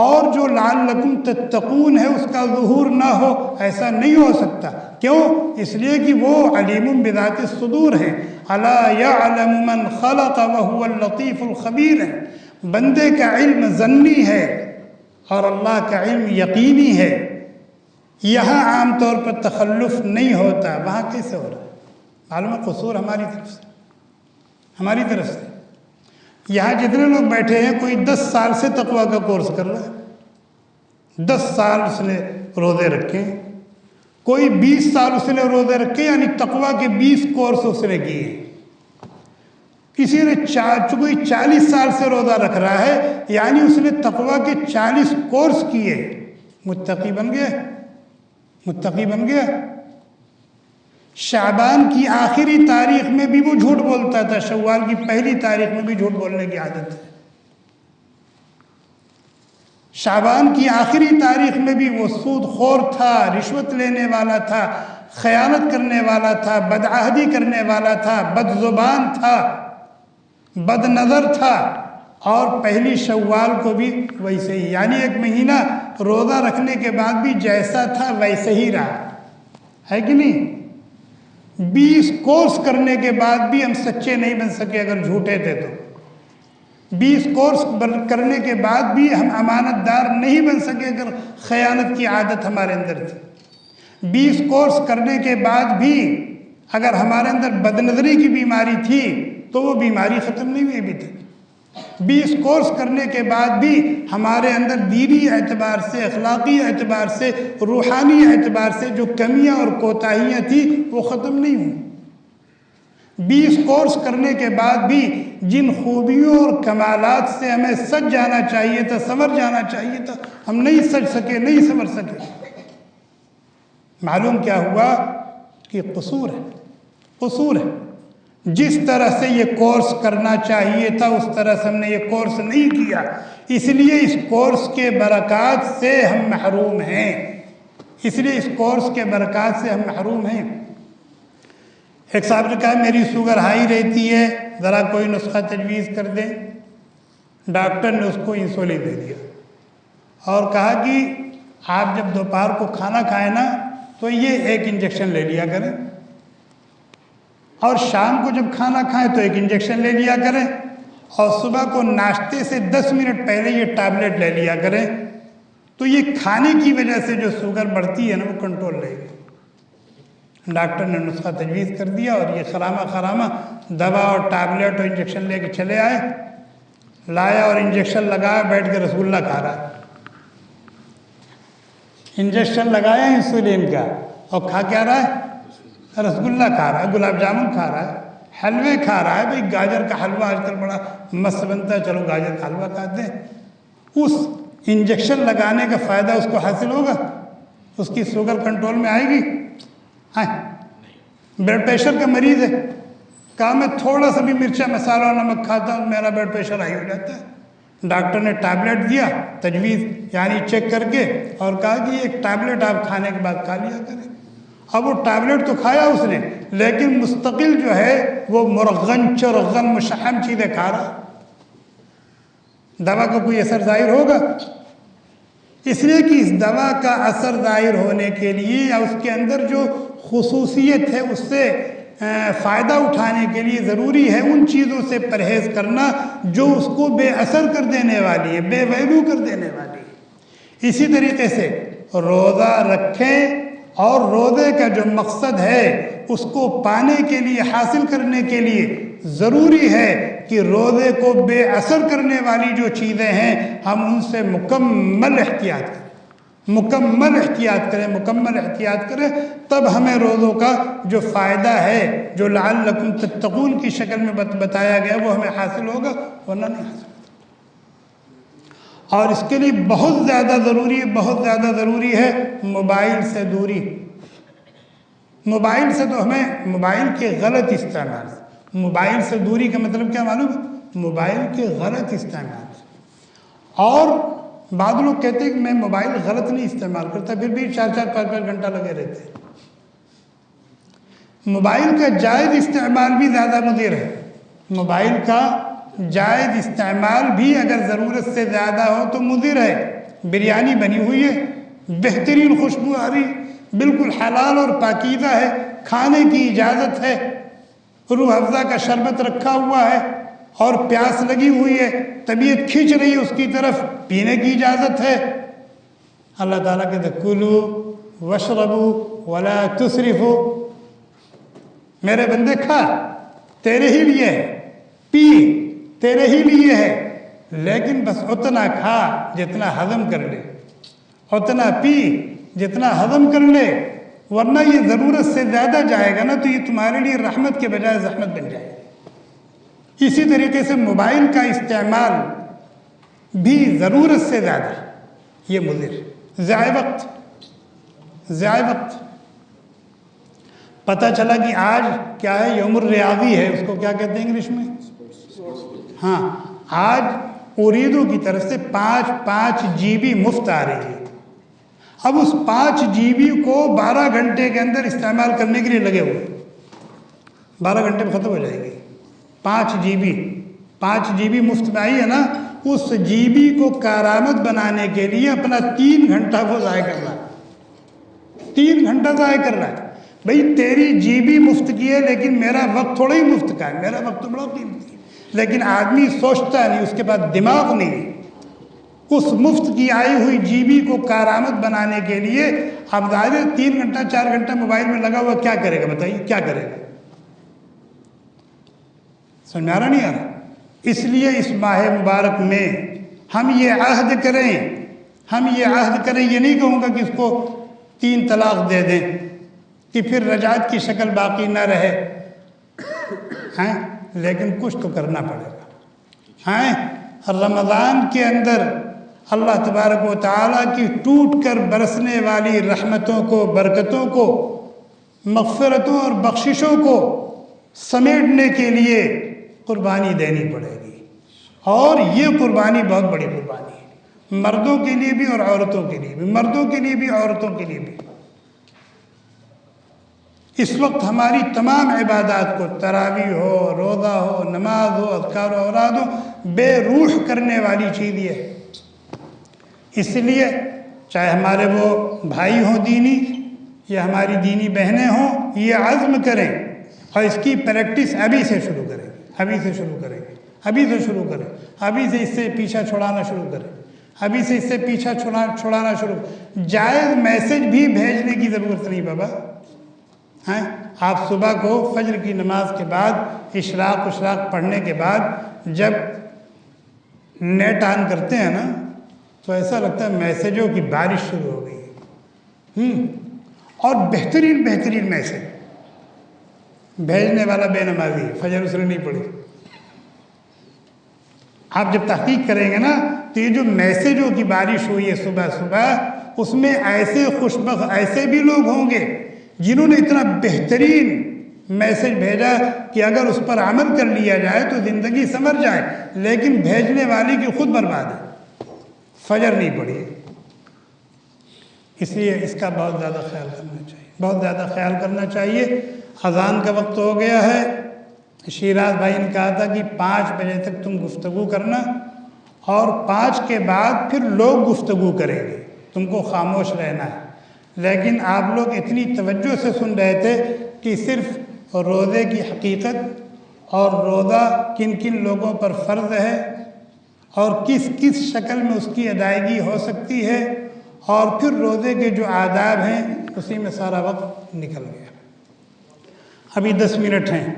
اور جو لعلکم تتقون ہے اس کا ظہور نہ ہو، ایسا نہیں ہو سکتا۔ کیوں؟ اس لیے کہ وہ علیم بذات الصدور ہے، الا یعلم من خلق وهو اللطیف الخبیر ہے۔ بندے کا علم ظنی ہے اور اللہ کا علم یقینی ہے۔ یہاں عام طور پر تخلف نہیں ہوتا، وہاں کیسے ہو رہا ہے؟ معلوم ہے قصور ہماری طرف سے، ہماری طرف سے۔ یہاں جتنے لوگ بیٹھے ہیں، کوئی 10 سال سے تقوی کا کورس کر رہا ہے، 10 سال اس نے روزے رکھے، کوئی 20 سال اس نے روزے رکھے، یعنی تقوی کے 20 کورس اس نے کیے۔ کسی نے کوئی 40 سال سے روزہ رکھ رہا ہے، یعنی اس نے تقوی کے 40 کورس کیے۔ متقی بن گیا، متقی بن گیا۔ شعبان کی آخری تاریخ میں بھی وہ جھوٹ بولتا تھا، شوال کی پہلی تاریخ میں بھی جھوٹ بولنے کی عادت ہے۔ شعبان کی آخری تاریخ میں بھی وہ سود خور تھا، رشوت لینے والا تھا، خیانت کرنے والا تھا، بدعہدی کرنے والا تھا، بد زبان تھا، بد نظر تھا، اور پہلی شوال کو بھی ویسے ہی، یعنی ایک مہینہ روزہ رکھنے کے بعد بھی جیسا تھا ویسے ہی رہا ہے کہ نہیں؟ 20 کورس کرنے کے بعد بھی ہم سچے نہیں بن سکے اگر جھوٹے تھے تو، 20 کورس کرنے کے بعد بھی ہم امانت دار نہیں بن سکے اگر خیانت کی عادت ہمارے اندر تھی، 20 کورس کرنے کے بعد بھی اگر ہمارے اندر بدنظری کی بیماری تھی تو وہ بیماری ختم نہیں ہوئی ابھی تک، 20 کورس کرنے کے بعد بھی ہمارے اندر دینی اعتبار سے، اخلاقی اعتبار سے، روحانی اعتبار سے جو کمیاں اور کوتاہیاں تھیں وہ ختم نہیں ہوئیں، 20 کورس کرنے کے بعد بھی جن خوبیوں اور کمالات سے ہمیں سج جانا چاہیے تھا، سنور جانا چاہیے تھا، ہم نہیں سج سکے، نہیں سنور سکے۔ معلوم کیا ہوا کہ قصور ہے، قصور ہے۔ جس طرح سے یہ کورس کرنا چاہیے تھا اس طرح سے ہم نے یہ کورس نہیں کیا، اس لیے اس کورس کے برکات سے ہم محروم ہیں، اس لیے اس کورس کے برکات سے ہم محروم ہیں۔ ایک صاحب نے کہا میری شوگر ہائی رہتی ہے، ذرا کوئی نسخہ تجویز کر دیں۔ ڈاکٹر نے اس کو انسولین دے دیا اور کہا کہ آپ جب دوپہر کو کھانا کھائیں نا تو یہ ایک انجیکشن لے لیا کریں، اور شام کو جب کھانا کھائیں تو ایک انجیکشن لے لیا کریں، اور صبح کو ناشتے سے 10 منٹ پہلے یہ ٹیبلٹ لے لیا کریں، تو یہ کھانے کی وجہ سے جو شوگر بڑھتی ہے نا وہ کنٹرول رہے گی۔ ڈاکٹر نے نسخہ تجویز کر دیا اور یہ خرامہ دوا اور ٹیبلٹ اور انجیکشن لے کے چلے آئے، لایا اور انجیکشن لگایا، بیٹھ کے رسگلہ کھا رہا ہے، انجیکشن لگایا انسولین کا اور کھا کیا رہا ہے؟ رسگلہ کھا رہا ہے، گلاب جامن کھا رہا ہے، حلوے کھا رہا ہے۔ بھئی گاجر کا حلوہ آج کل بڑا مست بنتا ہے، چلو گاجر کا حلوہ کھاتے ہیں۔ اس انجیکشن لگانے کا فائدہ اس کو حاصل ہوگا؟ اس کی شوگر کنٹرول میں آئے گی؟ بلڈ پریشر کا مریض ہے، کہا میں تھوڑا سا بھی مرچا مسالہ اور نمک کھاتا ہوں میرا بلڈ پریشر ہائی ہو جاتا ہے۔ ڈاکٹر نے ٹیبلٹ دیا تجویز یعنی چیک کر کے، اور کہا کہ ایک ٹیبلٹ آپ کھانے کے بعد کھا لیا کریں۔ اب وہ ٹیبلٹ تو کھایا اس نے، لیکن مستقل جو ہے وہ مرغن چرغن مشحم چیزیں کھا رہا، دوا کا کوئی اثر ظاہر ہوگا؟ اس لیے کہ اس دوا کا اثر ظاہر ہونے کے لیے یا اس کے اندر جو خصوصیت ہے اس سے فائدہ اٹھانے کے لیے ضروری ہے ان چیزوں سے پرہیز کرنا جو اس کو بے اثر کر دینے والی ہے، بے ویلو کر دینے والی ہے۔ اسی طریقے سے روزہ رکھیں، اور روزے کا جو مقصد ہے اس کو پانے کے لیے، حاصل کرنے کے لیے ضروری ہے کہ روزے کو بے اثر کرنے والی جو چیزیں ہیں ہم ان سے مکمل احتیاط کریں، مکمل احتیاط کریں، مکمل احتیاط کریں، تب ہمیں روزوں کا جو فائدہ ہے، جو لعلکم تتقون کی شکل میں بتایا گیا وہ ہمیں حاصل ہوگا، ورنہ نہیں حاصل ہوگا۔ اور اس کے لیے بہت زیادہ ضروری ہے، بہت زیادہ ضروری ہے موبائل سے دوری۔ موبائل سے تو ہمیں موبائل کے غلط استعمال، موبائل سے دوری کا مطلب کیا معلوم ہے؟ موبائل کے غلط استعمال۔ اور بعض لوگ کہتے ہیں کہ میں موبائل غلط نہیں استعمال کرتا، پھر بھی 4-4 5 گھنٹہ لگے رہتے ہیں۔ موبائل کا جائز استعمال بھی زیادہ مضر ہے، موبائل کا جائز استعمال بھی اگر ضرورت سے زیادہ ہو تو مضر ہے۔ بریانی بنی ہوئی ہے، بہترین خوشبو آ رہی، بالکل حلال اور پاکیزہ ہے، کھانے کی اجازت ہے، روح افزا کا شربت رکھا ہوا ہے اور پیاس لگی ہوئی ہے، طبیعت کھینچ رہی ہے اس کی طرف، پینے کی اجازت ہے۔ اللہ تعالیٰ کہتے ہیں کلوا واشربوا ولا تسرفوا، میرے بندے کھا، تیرے ہی لیے ہے، پی، تیرے ہی لیے ہے، لیکن بس اتنا کھا جتنا ہضم کر لے، اتنا پی جتنا ہضم کر لے، ورنہ یہ ضرورت سے زیادہ جائے گا نا تو یہ تمہارے لیے رحمت کے بجائے زحمت بن جائے گی۔ اسی طریقے سے موبائل کا استعمال بھی ضرورت سے زیادہ یہ مضر، ضائع وقت. پتہ چلا کہ آج کیا ہے، یوم الریاضی ہے، اس کو کیا کہتے ہیں انگلش میں؟ ہاں، آج اوریدو کی طرف سے 5 GB مفت آ رہی ہے. اب اس 5 GB کو 12 گھنٹے کے اندر استعمال کرنے کے لیے لگے ہوئے. 12 گھنٹے میں ختم ہو جائے گی. 5 GB مفت میں آئی ہے نا، اس GB کو کارآمد بنانے کے لیے اپنا 3 گھنٹہ وہ ضائع کر رہا ہے. 3 گھنٹہ ضائع کر رہا ہے. بھئی تیری GB مفت کی ہے، لیکن میرا وقت تھوڑا ہی مفت کا ہے. میرا وقت تو بڑا قیمتی ہے. لیکن آدمی سوچتا نہیں، اس کے پاس دماغ نہیں. اس مفت کی آئی ہوئی GB کو کارآمد بنانے کے لیے اب ظاہر 3 گھنٹہ 4 گھنٹہ موبائل میں لگا ہوا، کیا کرے گا بتائیے، کیا کرے گا؟ سمجھ آ رہا نہیں آ رہا؟ اس لیے اس ماہ مبارک میں ہم یہ عہد کریں، یہ نہیں کہوں گا کہ اس کو 3 طلاق دے دیں کہ پھر رجعت کی شکل باقی نہ رہے، لیکن کچھ تو کرنا پڑے گا. رمضان کے اندر اللہ تبارک و تعالیٰ کی ٹوٹ کر برسنے والی رحمتوں کو، برکتوں کو، مغفرتوں اور بخششوں کو سمیٹنے کے لیے قربانی دینی پڑے گی. اور یہ قربانی بہت بڑی قربانی ہے، مردوں کے لیے بھی اور عورتوں کے لیے بھی، مردوں کے لیے بھی عورتوں کے لیے بھی. اس وقت ہماری تمام عبادات کو، تراویح ہو، روزہ ہو، نماز ہو، اذکار و اوراد ہو، بے روح کرنے والی چیز یہ ہے. اس لیے چاہے ہمارے وہ بھائی ہوں دینی یا ہماری دینی بہنیں ہوں، یہ عزم کریں اور اس کی پریکٹس ابھی سے شروع کریں. ابھی سے اس سے پیچھا چھڑانا شروع کریں. جائز میسج بھی بھیجنے کی ضرورت نہیں بابا. آپ صبح کو فجر کی نماز کے بعد اشراق پڑھنے کے بعد جب نیٹ آن کرتے ہیں نا، تو ایسا لگتا ہے میسیجوں کی بارش شروع ہو گئی. اور بہترین میسیج بھیجنے والا بے نمازی، فجر اس نے نہیں پڑھی. آپ جب تحقیق کریں گے نا، تو یہ جو میسیجوں کی بارش ہوئی ہے صبح، اس میں ایسے خوشبخت ایسے بھی لوگ ہوں گے جنہوں نے اتنا بہترین میسیج بھیجا کہ اگر اس پر عمل کر لیا جائے تو زندگی سنور جائے، لیکن بھیجنے والی کی خود برباد ہے، فجر نہیں پڑی. اس لیے اس کا بہت زیادہ خیال کرنا چاہیے. اذان کا وقت ہو گیا ہے. شیراز بھائی نے کہا تھا کہ 5 بجے تک تم گفتگو کرنا، اور 5 کے بعد پھر لوگ گفتگو کریں گے، تم کو خاموش رہنا ہے. لیکن آپ لوگ اتنی توجہ سے سن رہے تھے کہ صرف روزے کی حقیقت اور روزہ کن کن لوگوں پر فرض ہے اور کس کس شکل میں اس کی ادائیگی ہو سکتی ہے، اور پھر روزے کے جو آداب ہیں، اسی میں سارا وقت نکل گیا. ابھی 10 منٹ ہیں.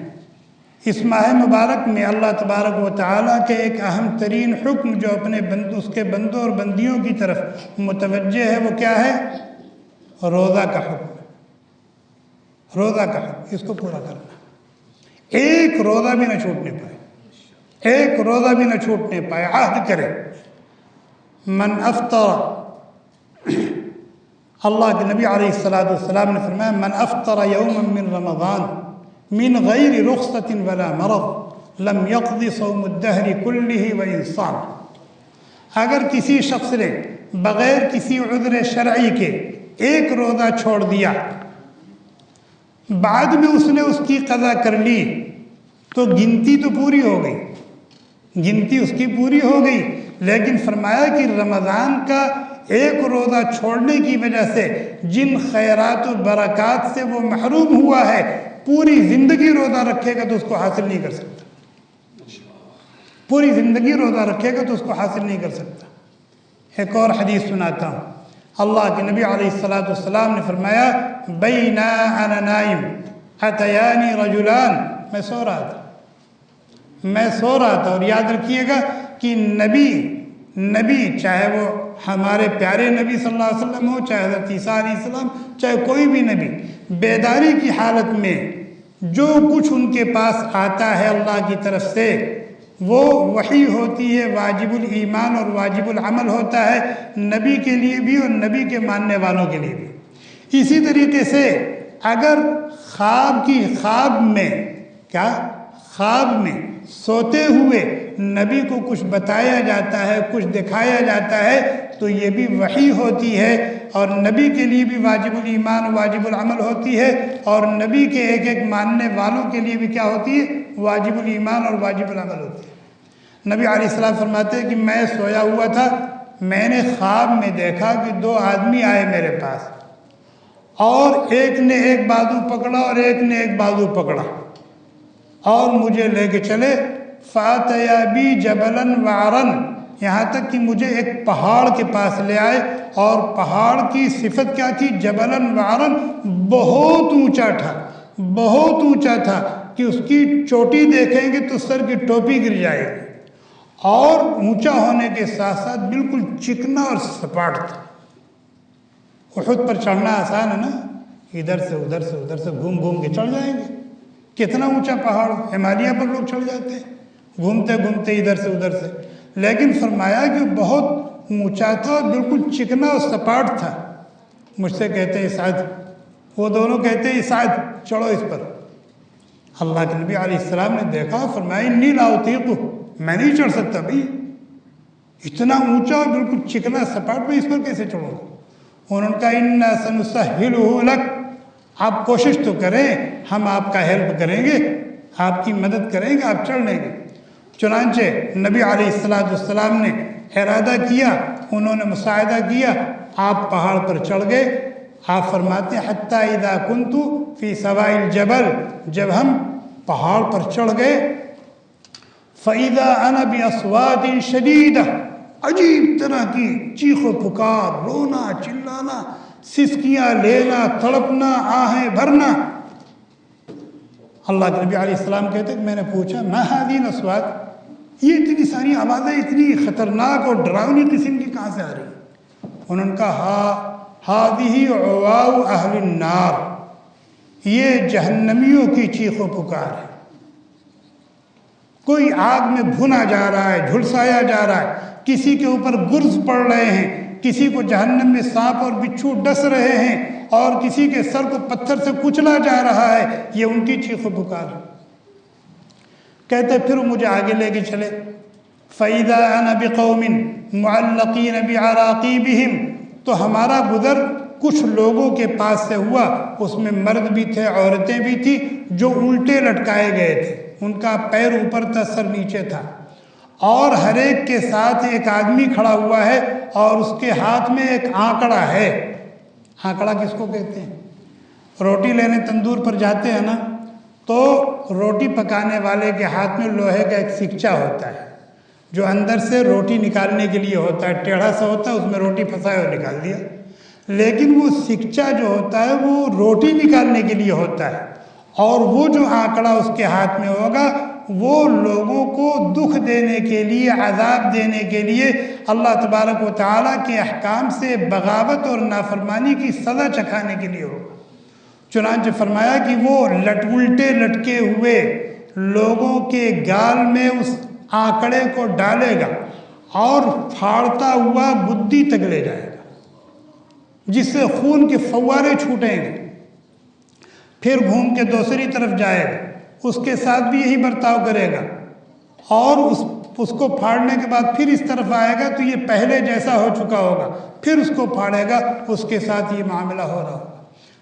اس ماہ مبارک میں اللہ تبارک و تعالیٰ کے ایک اہم ترین حکم جو اس کے بندوں اور بندیوں کی طرف متوجہ ہے، وہ کیا ہے؟ روزہ کا حکم. اس کو پورا کرنا. ایک روزہ بھی نہ چھوٹنے پائے. عہد کرے. من افطر، اللہ کے نبی علیہ السلام نے فرمایا، من افطر یوما من رمضان من غیر رخصت ولا مرض لم يقض صوم الدہر کلہ وان صام. اگر کسی شخص نے بغیر کسی عذر شرعی کے ایک روزہ چھوڑ دیا، بعد میں اس نے اس کی قضا کر لی، تو گنتی تو پوری ہو گئی، گنتی اس کی پوری ہو گئی. لیکن فرمایا کہ رمضان کا ایک روزہ چھوڑنے کی وجہ سے جن خیرات و برکات سے وہ محروم ہوا ہے، پوری زندگی روزہ رکھے گا تو اس کو حاصل نہیں کر سکتا. پوری زندگی روزہ رکھے گا تو اس کو حاصل نہیں کر سکتا. ایک اور حدیث سناتا ہوں. اللہ کے نبی علیہ السلام نے فرمایا، بینا انا نائم اتیانی رجلان. میں سو رہا تھا اور یاد رکھیے گا کہ نبی چاہے وہ ہمارے پیارے نبی صلی اللہ علیہ وسلم ہو، چاہے حضرت عیسیٰ علیہ السلام، چاہے کوئی بھی نبی، بیداری کی حالت میں جو کچھ ان کے پاس آتا ہے اللہ کی طرف سے، وہ وحی ہوتی ہے، واجب الایمان اور واجب العمل ہوتا ہے نبی کے لیے بھی اور نبی کے ماننے والوں کے لیے بھی۔ اسی طریقے سے اگر خواب میں سوتے ہوئے نبی کو کچھ بتایا جاتا ہے، کچھ دکھایا جاتا ہے تو یہ بھی وحی ہوتی ہے، اور نبی کے لیے بھی واجب الایمان واجب العمل ہوتی ہے، اور نبی کے ایک ایک ماننے والوں کے لیے بھی کیا ہوتی ہے؟ واجب الایمان اور واجب العمل ہوتی ہے۔ نبی علیہ السلام فرماتے ہیں کہ میں سویا ہوا تھا، میں نے خواب میں دیکھا کہ 2 آدمی آئے میرے پاس، اور ایک نے ایک بازو پکڑا اور ایک نے ایک بازو پکڑا اور مجھے لے کے چلے، فَأَتَيَا بِي جَبَلًا وَعَرًا، یہاں تک کہ مجھے ایک پہاڑ کے پاس لے آئے، اور پہاڑ کی صفت کیا تھی؟ جبلاً وعراً، بہت اونچا تھا، بہت اونچا تھا کہ اس کی چوٹی دیکھیں گے تو سر کی ٹوپی گر جائے گی، اور اونچا ہونے کے ساتھ ساتھ بالکل چکنا اور سپاٹ تھا۔ احد پر چڑھنا آسان ہے نا، ادھر سے ادھر سے ادھر سے گھوم گھوم کے چڑھ جائیں گے، کتنا اونچا پہاڑ، ہمالیہ پر لوگ چڑھ جاتے ہیں گھومتے گھومتے ادھر سے ادھر سے، لیکن فرمایا کہ بہت اونچا تھا اور بالکل چکنا اور سپاٹ تھا۔ مجھ سے کہتے ہیں سعد، وہ دونوں کہتے ہیں سعد چڑھو اس پر۔ اللہ کے نبی علیہ السلام نے دیکھا، فرمایا انی لا اطیق، میں نہیں چڑھ سکتا بھائی، اتنا اونچا اور بالکل چکنا سپاٹ، میں اس پر کیسے چڑھوں گا؟ انہوں نے کہا انا سنسہلہ لک، آپ کوشش تو کریں، ہم آپ کا ہیلپ کریں گے، آپ کی مدد کریں گے، آپ چڑھ لیں گے۔ چنانچہ نبی علیہ السلام نے ارادہ کیا، انہوں نے مساعدہ کیا، آپ پہاڑ پر چڑھ گئے۔ آپ فرماتے ہیں حتی اذا کنت فی سواء الجبل، جب ہم پہاڑ پر چڑھ گئے، فَإِذَا أَنَا بِأَصْوَاتٍ شَدِيدَةٍ، عجیب طرح کی چیخ و پکار، رونا چلانا، سسکیاں لینا، تڑپنا، آہیں بھرنا۔ اللہ کے نبی علیہ السلام کہتے ہیں کہ میں نے پوچھا ما هذه الأصوات، یہ اتنی ساری آوازیں اتنی خطرناک اور ڈراؤنی قسم کی کہاں سے آ رہی ہیں؟ انہوں نے کہا هذه عواء اہل النار، یہ جہنمیوں کی چیخ و پکار ہے، کوئی آگ میں بھونا جا رہا ہے، جھلسایا جا رہا ہے، کسی کے اوپر گرز پڑ رہے ہیں، کسی کو جہنم میں سانپ اور بچھو ڈس رہے ہیں، اور کسی کے سر کو پتھر سے کچلا جا رہا ہے، یہ ان کی چیخ و پکار ہے۔ کہتے پھر مجھے آگے لے کے چلے، فَإِذَا أَنَا بِقَوْمٍ مُعَلَّقِينَ بِعَرَاقِيبِهِمْ، تو ہمارا گزر کچھ لوگوں کے پاس سے ہوا، اس میں مرد بھی تھے، عورتیں بھی تھی، جو الٹے لٹکائے گئے تھے، ان کا پیر اوپر تھا، سر نیچے تھا، اور ہر ایک کے ساتھ ایک آدمی کھڑا ہوا ہے، اور اس کے ہاتھ میں ایک آنکڑا ہے۔ آنکڑا کس کو کہتے ہیں؟ روٹی لینے تندور پر جاتے ہیں نا، تو روٹی پکانے والے کے ہاتھ میں لوہے کا ایک سکچا ہوتا ہے، جو اندر سے روٹی نکالنے کے لیے ہوتا ہے، ٹیڑھا سا ہوتا ہے، اس میں روٹی پھنسائے اور نکال دیا، لیکن وہ سکچا جو ہوتا ہے وہ روٹی نکالنے کے لیے ہوتا ہے، اور وہ جو آنکڑا اس کے ہاتھ میں ہوگا وہ لوگوں کو دکھ دینے کے لیے، عذاب دینے کے لیے، اللہ تبارک و تعالیٰ کے احکام سے بغاوت اور نافرمانی کی سزا چکھانے کے لیے ہوگا۔ چنانچہ فرمایا کہ وہ الٹے لٹکے ہوئے لوگوں کے گال میں اس آنکڑے کو ڈالے گا اور پھاڑتا ہوا گدی تک لے جائے گا، جس سے خون کے فوارے چھوٹیں گے، پھر گھوم کے دوسری طرف جائے گا، اس کے ساتھ بھی یہی برتاؤ کرے گا، اور اس کو پھاڑنے کے بعد پھر اس طرف آئے گا تو یہ پہلے جیسا ہو چکا ہوگا، پھر اس کو پھاڑے گا، اس کے ساتھ یہ معاملہ ہو رہا ہوگا۔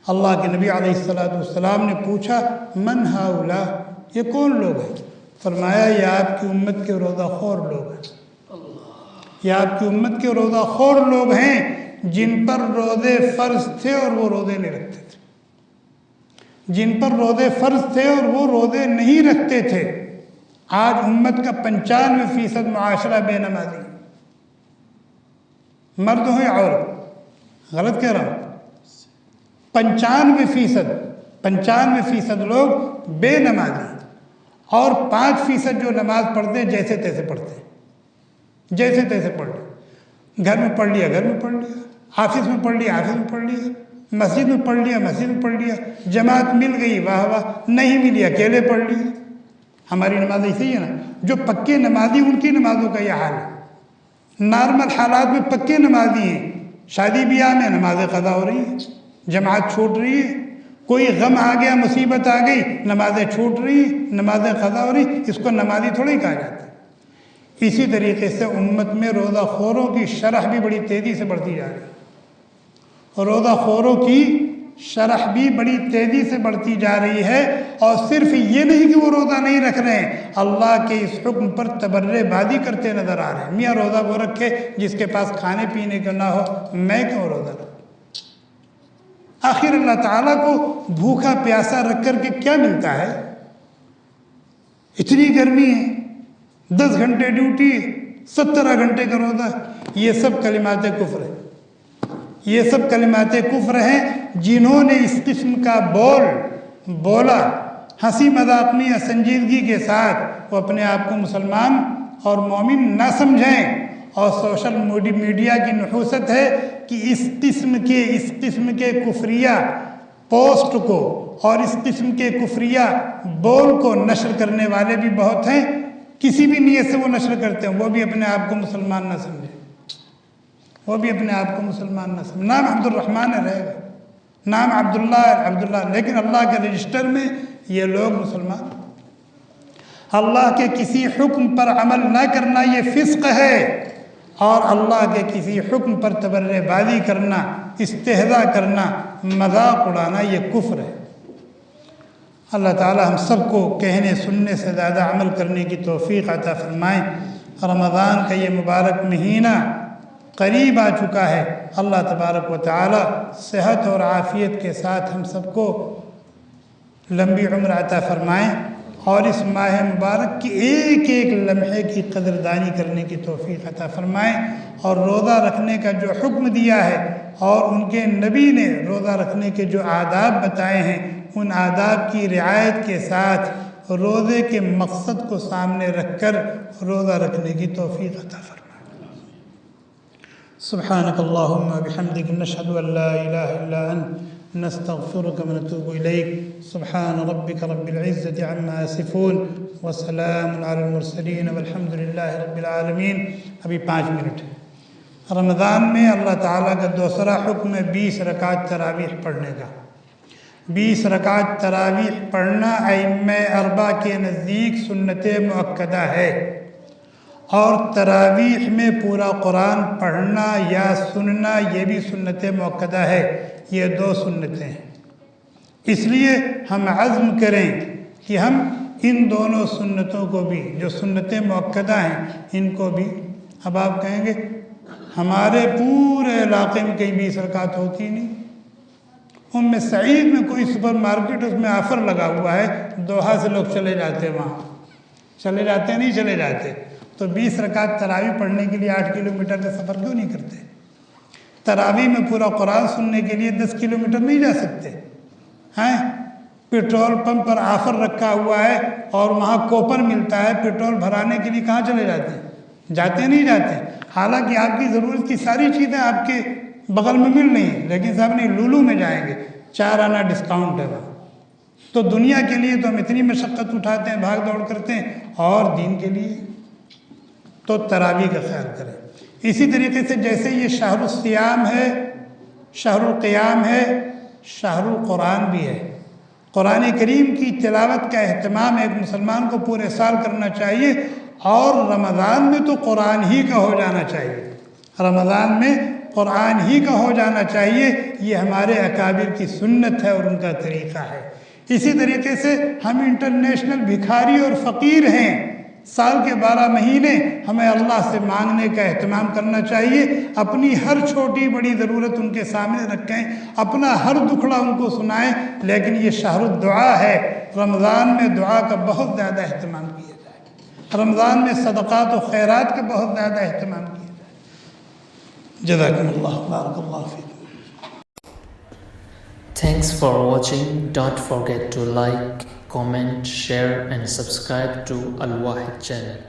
اللہ کے نبی علیہ السلام نے پوچھا من ہؤلاء، یہ کون لوگ ہیں؟ فرمایا یہ آپ کی امت کے روزہ خور لوگ ہیں، یہ آپ کی امت کے روزہ خور لوگ ہیں جن پر روزے فرض تھے اور وہ روزے نہیں رکھتے تھے، جن پر روزے فرض تھے اور وہ روزے نہیں رکھتے تھے۔ آج امت کا 95% معاشرہ بے نمازی، مرد ہو یا عورت، غلط کہہ رہا ہوں، 95% لوگ بے نمازی، اور 5% جو نماز پڑھتے ہیں جیسے تیسے پڑھتے ہیں، جیسے تیسے پڑھ لیا، گھر میں پڑھ لیا گھر میں پڑھ لیا، آفس میں پڑھ لیا آفس میں پڑھ لیا، مسجد میں پڑھ لیا مسجد میں پڑھ لیا، جماعت مل گئی واہ واہ، نہیں ملی اکیلے پڑھ لیا۔ ہماری نماز ایسے ہی ہے نا. جو پکے نمازی ان کی نمازوں کا یہ حال ہے. نارمل حالات میں پکے نمازی ہیں، شادی بیاہ میں نماز قضا ہو رہی ہے، جماعت چھوٹ رہی ہے، کوئی غم آ گیا، مصیبت آ گئی، نمازیں چھوٹ رہی ہیں، نمازیں قضا ہو رہی، اس کو نمازی تھوڑی کہا جاتا ہے. اسی طریقے سے امت میں روزہ خوروں کی شرح بھی بڑی تیزی سے بڑھتی جا رہی ہے. روزہ خوروں کی شرح بھی بڑی تیزی سے بڑھتی جا رہی ہے. اور صرف یہ نہیں کہ وہ روزہ نہیں رکھ رہے ہیں، اللہ کے اس حکم پر تبرے بازی کرتے نظر آ رہے ہیں. میاں روزہ وہ رکھے جس کے پاس کھانے پینے کا نہ ہو، میں کیوں روزہ رکھوں؟ آخر اللہ تعالیٰ کو بھوکا پیاسا رکھ کر کے کیا ملتا ہے؟ اتنی گرمی ہے، 10 گھنٹے ڈیوٹی، 17 گھنٹے کا روزہ. یہ سب کلمات کفر ہیں. یہ سب کلمات کفر ہیں جنہوں نے اس قسم کا بولا ہنسی مذاق میں یا سنجیدگی کے ساتھ وہ اپنے آپ کو مسلمان اور مومن نہ سمجھیں. اور سوشل میڈیا کی نحوست ہے کہ اس قسم کے کفریہ پوسٹ کو اور اس قسم کے کفریہ بول کو نشر کرنے والے بھی بہت ہیں. کسی بھی نیت سے وہ نشر کرتے ہیں، وہ بھی اپنے آپ کو مسلمان نہ سمجھیں، وہ بھی اپنے آپ کو مسلمان نہ سمجھیں. نام عبد الرحمن رہے گا، نام عبداللہ، لیکن اللہ کے رجسٹر میں یہ لوگ مسلمان. اللہ کے کسی حکم پر عمل نہ کرنا یہ فسق ہے، اور اللہ کے کسی حکم پر تبرے بازی کرنا، استہزاء کرنا، مذاق اڑانا یہ کفر ہے. اللہ تعالی ہم سب کو کہنے سننے سے زیادہ عمل کرنے کی توفیق عطا فرمائیں. رمضان کا یہ مبارک مہینہ قریب آ چکا ہے. اللہ تبارک و تعالی صحت اور عافیت کے ساتھ ہم سب کو لمبی عمر عطا فرمائیں، اور اس ماہ مبارک کی ایک ایک لمحے کی قدردانی کرنے کی توفیق عطا فرمائیں. اور روزہ رکھنے کا جو حکم دیا ہے اور ان کے نبی نے روزہ رکھنے کے جو آداب بتائے ہیں، ان آداب کی رعایت کے ساتھ روزے کے مقصد کو سامنے رکھ کر روزہ رکھنے کی توفیق عطا فرمائیں. سبحانک اللہم بحمدک نشہد ان لا الہ الا انت نستغفرک ونتوب الیک. سبحان ربک رب العزة عما یصفون وسلام علی المرسلین والحمد للہ رب العالمین. ابھی 5 منٹ ہے. رمضان میں اللہ تعالیٰ کا دوسرا حکم ہے 20 رکعت تراویح پڑھنے کا. 20 رکعت تراویح پڑھنا ائمہ اربعہ کے نزدیک سنت مؤکدہ ہے، اور تراویح میں پورا قرآن پڑھنا یا سننا یہ بھی سنت مؤکدہ ہے. یہ 2 سنتیں ہیں. اس لیے ہم عزم کریں کہ ہم ان دونوں سنتوں کو بھی، جو سنت مؤکدہ ہیں، ان کو بھی. اب آپ کہیں گے ہمارے پورے علاقے میں کہیں 20 رکعت ہوتی نہیں. ام سعید میں کوئی سپر مارکیٹ، اس میں آفر لگا ہوا ہے، دوحہ سے لوگ چلے جاتے ہیں، وہاں چلے جاتے ہیں، نہیں چلے جاتے. تو 20 رکعت تراویح پڑھنے کے لیے 8 کلومیٹر کا سفر کیوں نہیں کرتے؟ تراویح میں پورا قرآن سننے کے لیے 10 کلومیٹر نہیں جا سکتے ہیں؟ پیٹرول پمپ پر آفر رکھا ہوا ہے اور وہاں کوپن ملتا ہے، پیٹرول بھرانے کے لیے کہاں چلے جاتے ہیں؟ جاتے نہیں جاتے. حالانکہ آپ کی ضرورت کی ساری چیزیں آپ کے بغل میں مل رہی ہیں، لیکن صاحب نہیں، لولو میں جائیں گے، 4 آنا ڈسکاؤنٹ ہے وہاں. تو دنیا کے لیے تو ہم اتنی مشقت اٹھاتے ہیں، بھاگ دوڑ کرتے ہیں، اور دین کے لیے تو تراویح کا خیال کریں. اسی طریقے سے جیسے یہ شہر الصیام ہے، شہر القیام ہے، شہر القرآن بھی ہے. قرآن کریم کی تلاوت کا اہتمام ایک مسلمان کو پورے سال کرنا چاہیے، اور رمضان میں تو قرآن ہی کا ہو جانا چاہیے. رمضان میں قرآن ہی کا ہو جانا چاہیے. یہ ہمارے اکابر کی سنت ہے اور ان کا طریقہ ہے. اسی طریقے سے ہم انٹرنیشنل بھکاری اور فقیر ہیں. سال کے 12 مہینے ہمیں اللہ سے مانگنے کا اہتمام کرنا چاہیے. اپنی ہر چھوٹی بڑی ضرورت ان کے سامنے رکھیں، اپنا ہر دکھڑا ان کو سنائیں. لیکن یہ شہر الدعا ہے. رمضان میں دعا کا بہت زیادہ اہتمام کیا جائے. رمضان میں صدقات و خیرات کا بہت زیادہ اہتمام کیا جائے. جزاکم اللہ، بارک اللہ فیکم. Thanks for watching. Don't forget to like, comment, share and subscribe to Al Wahid channel.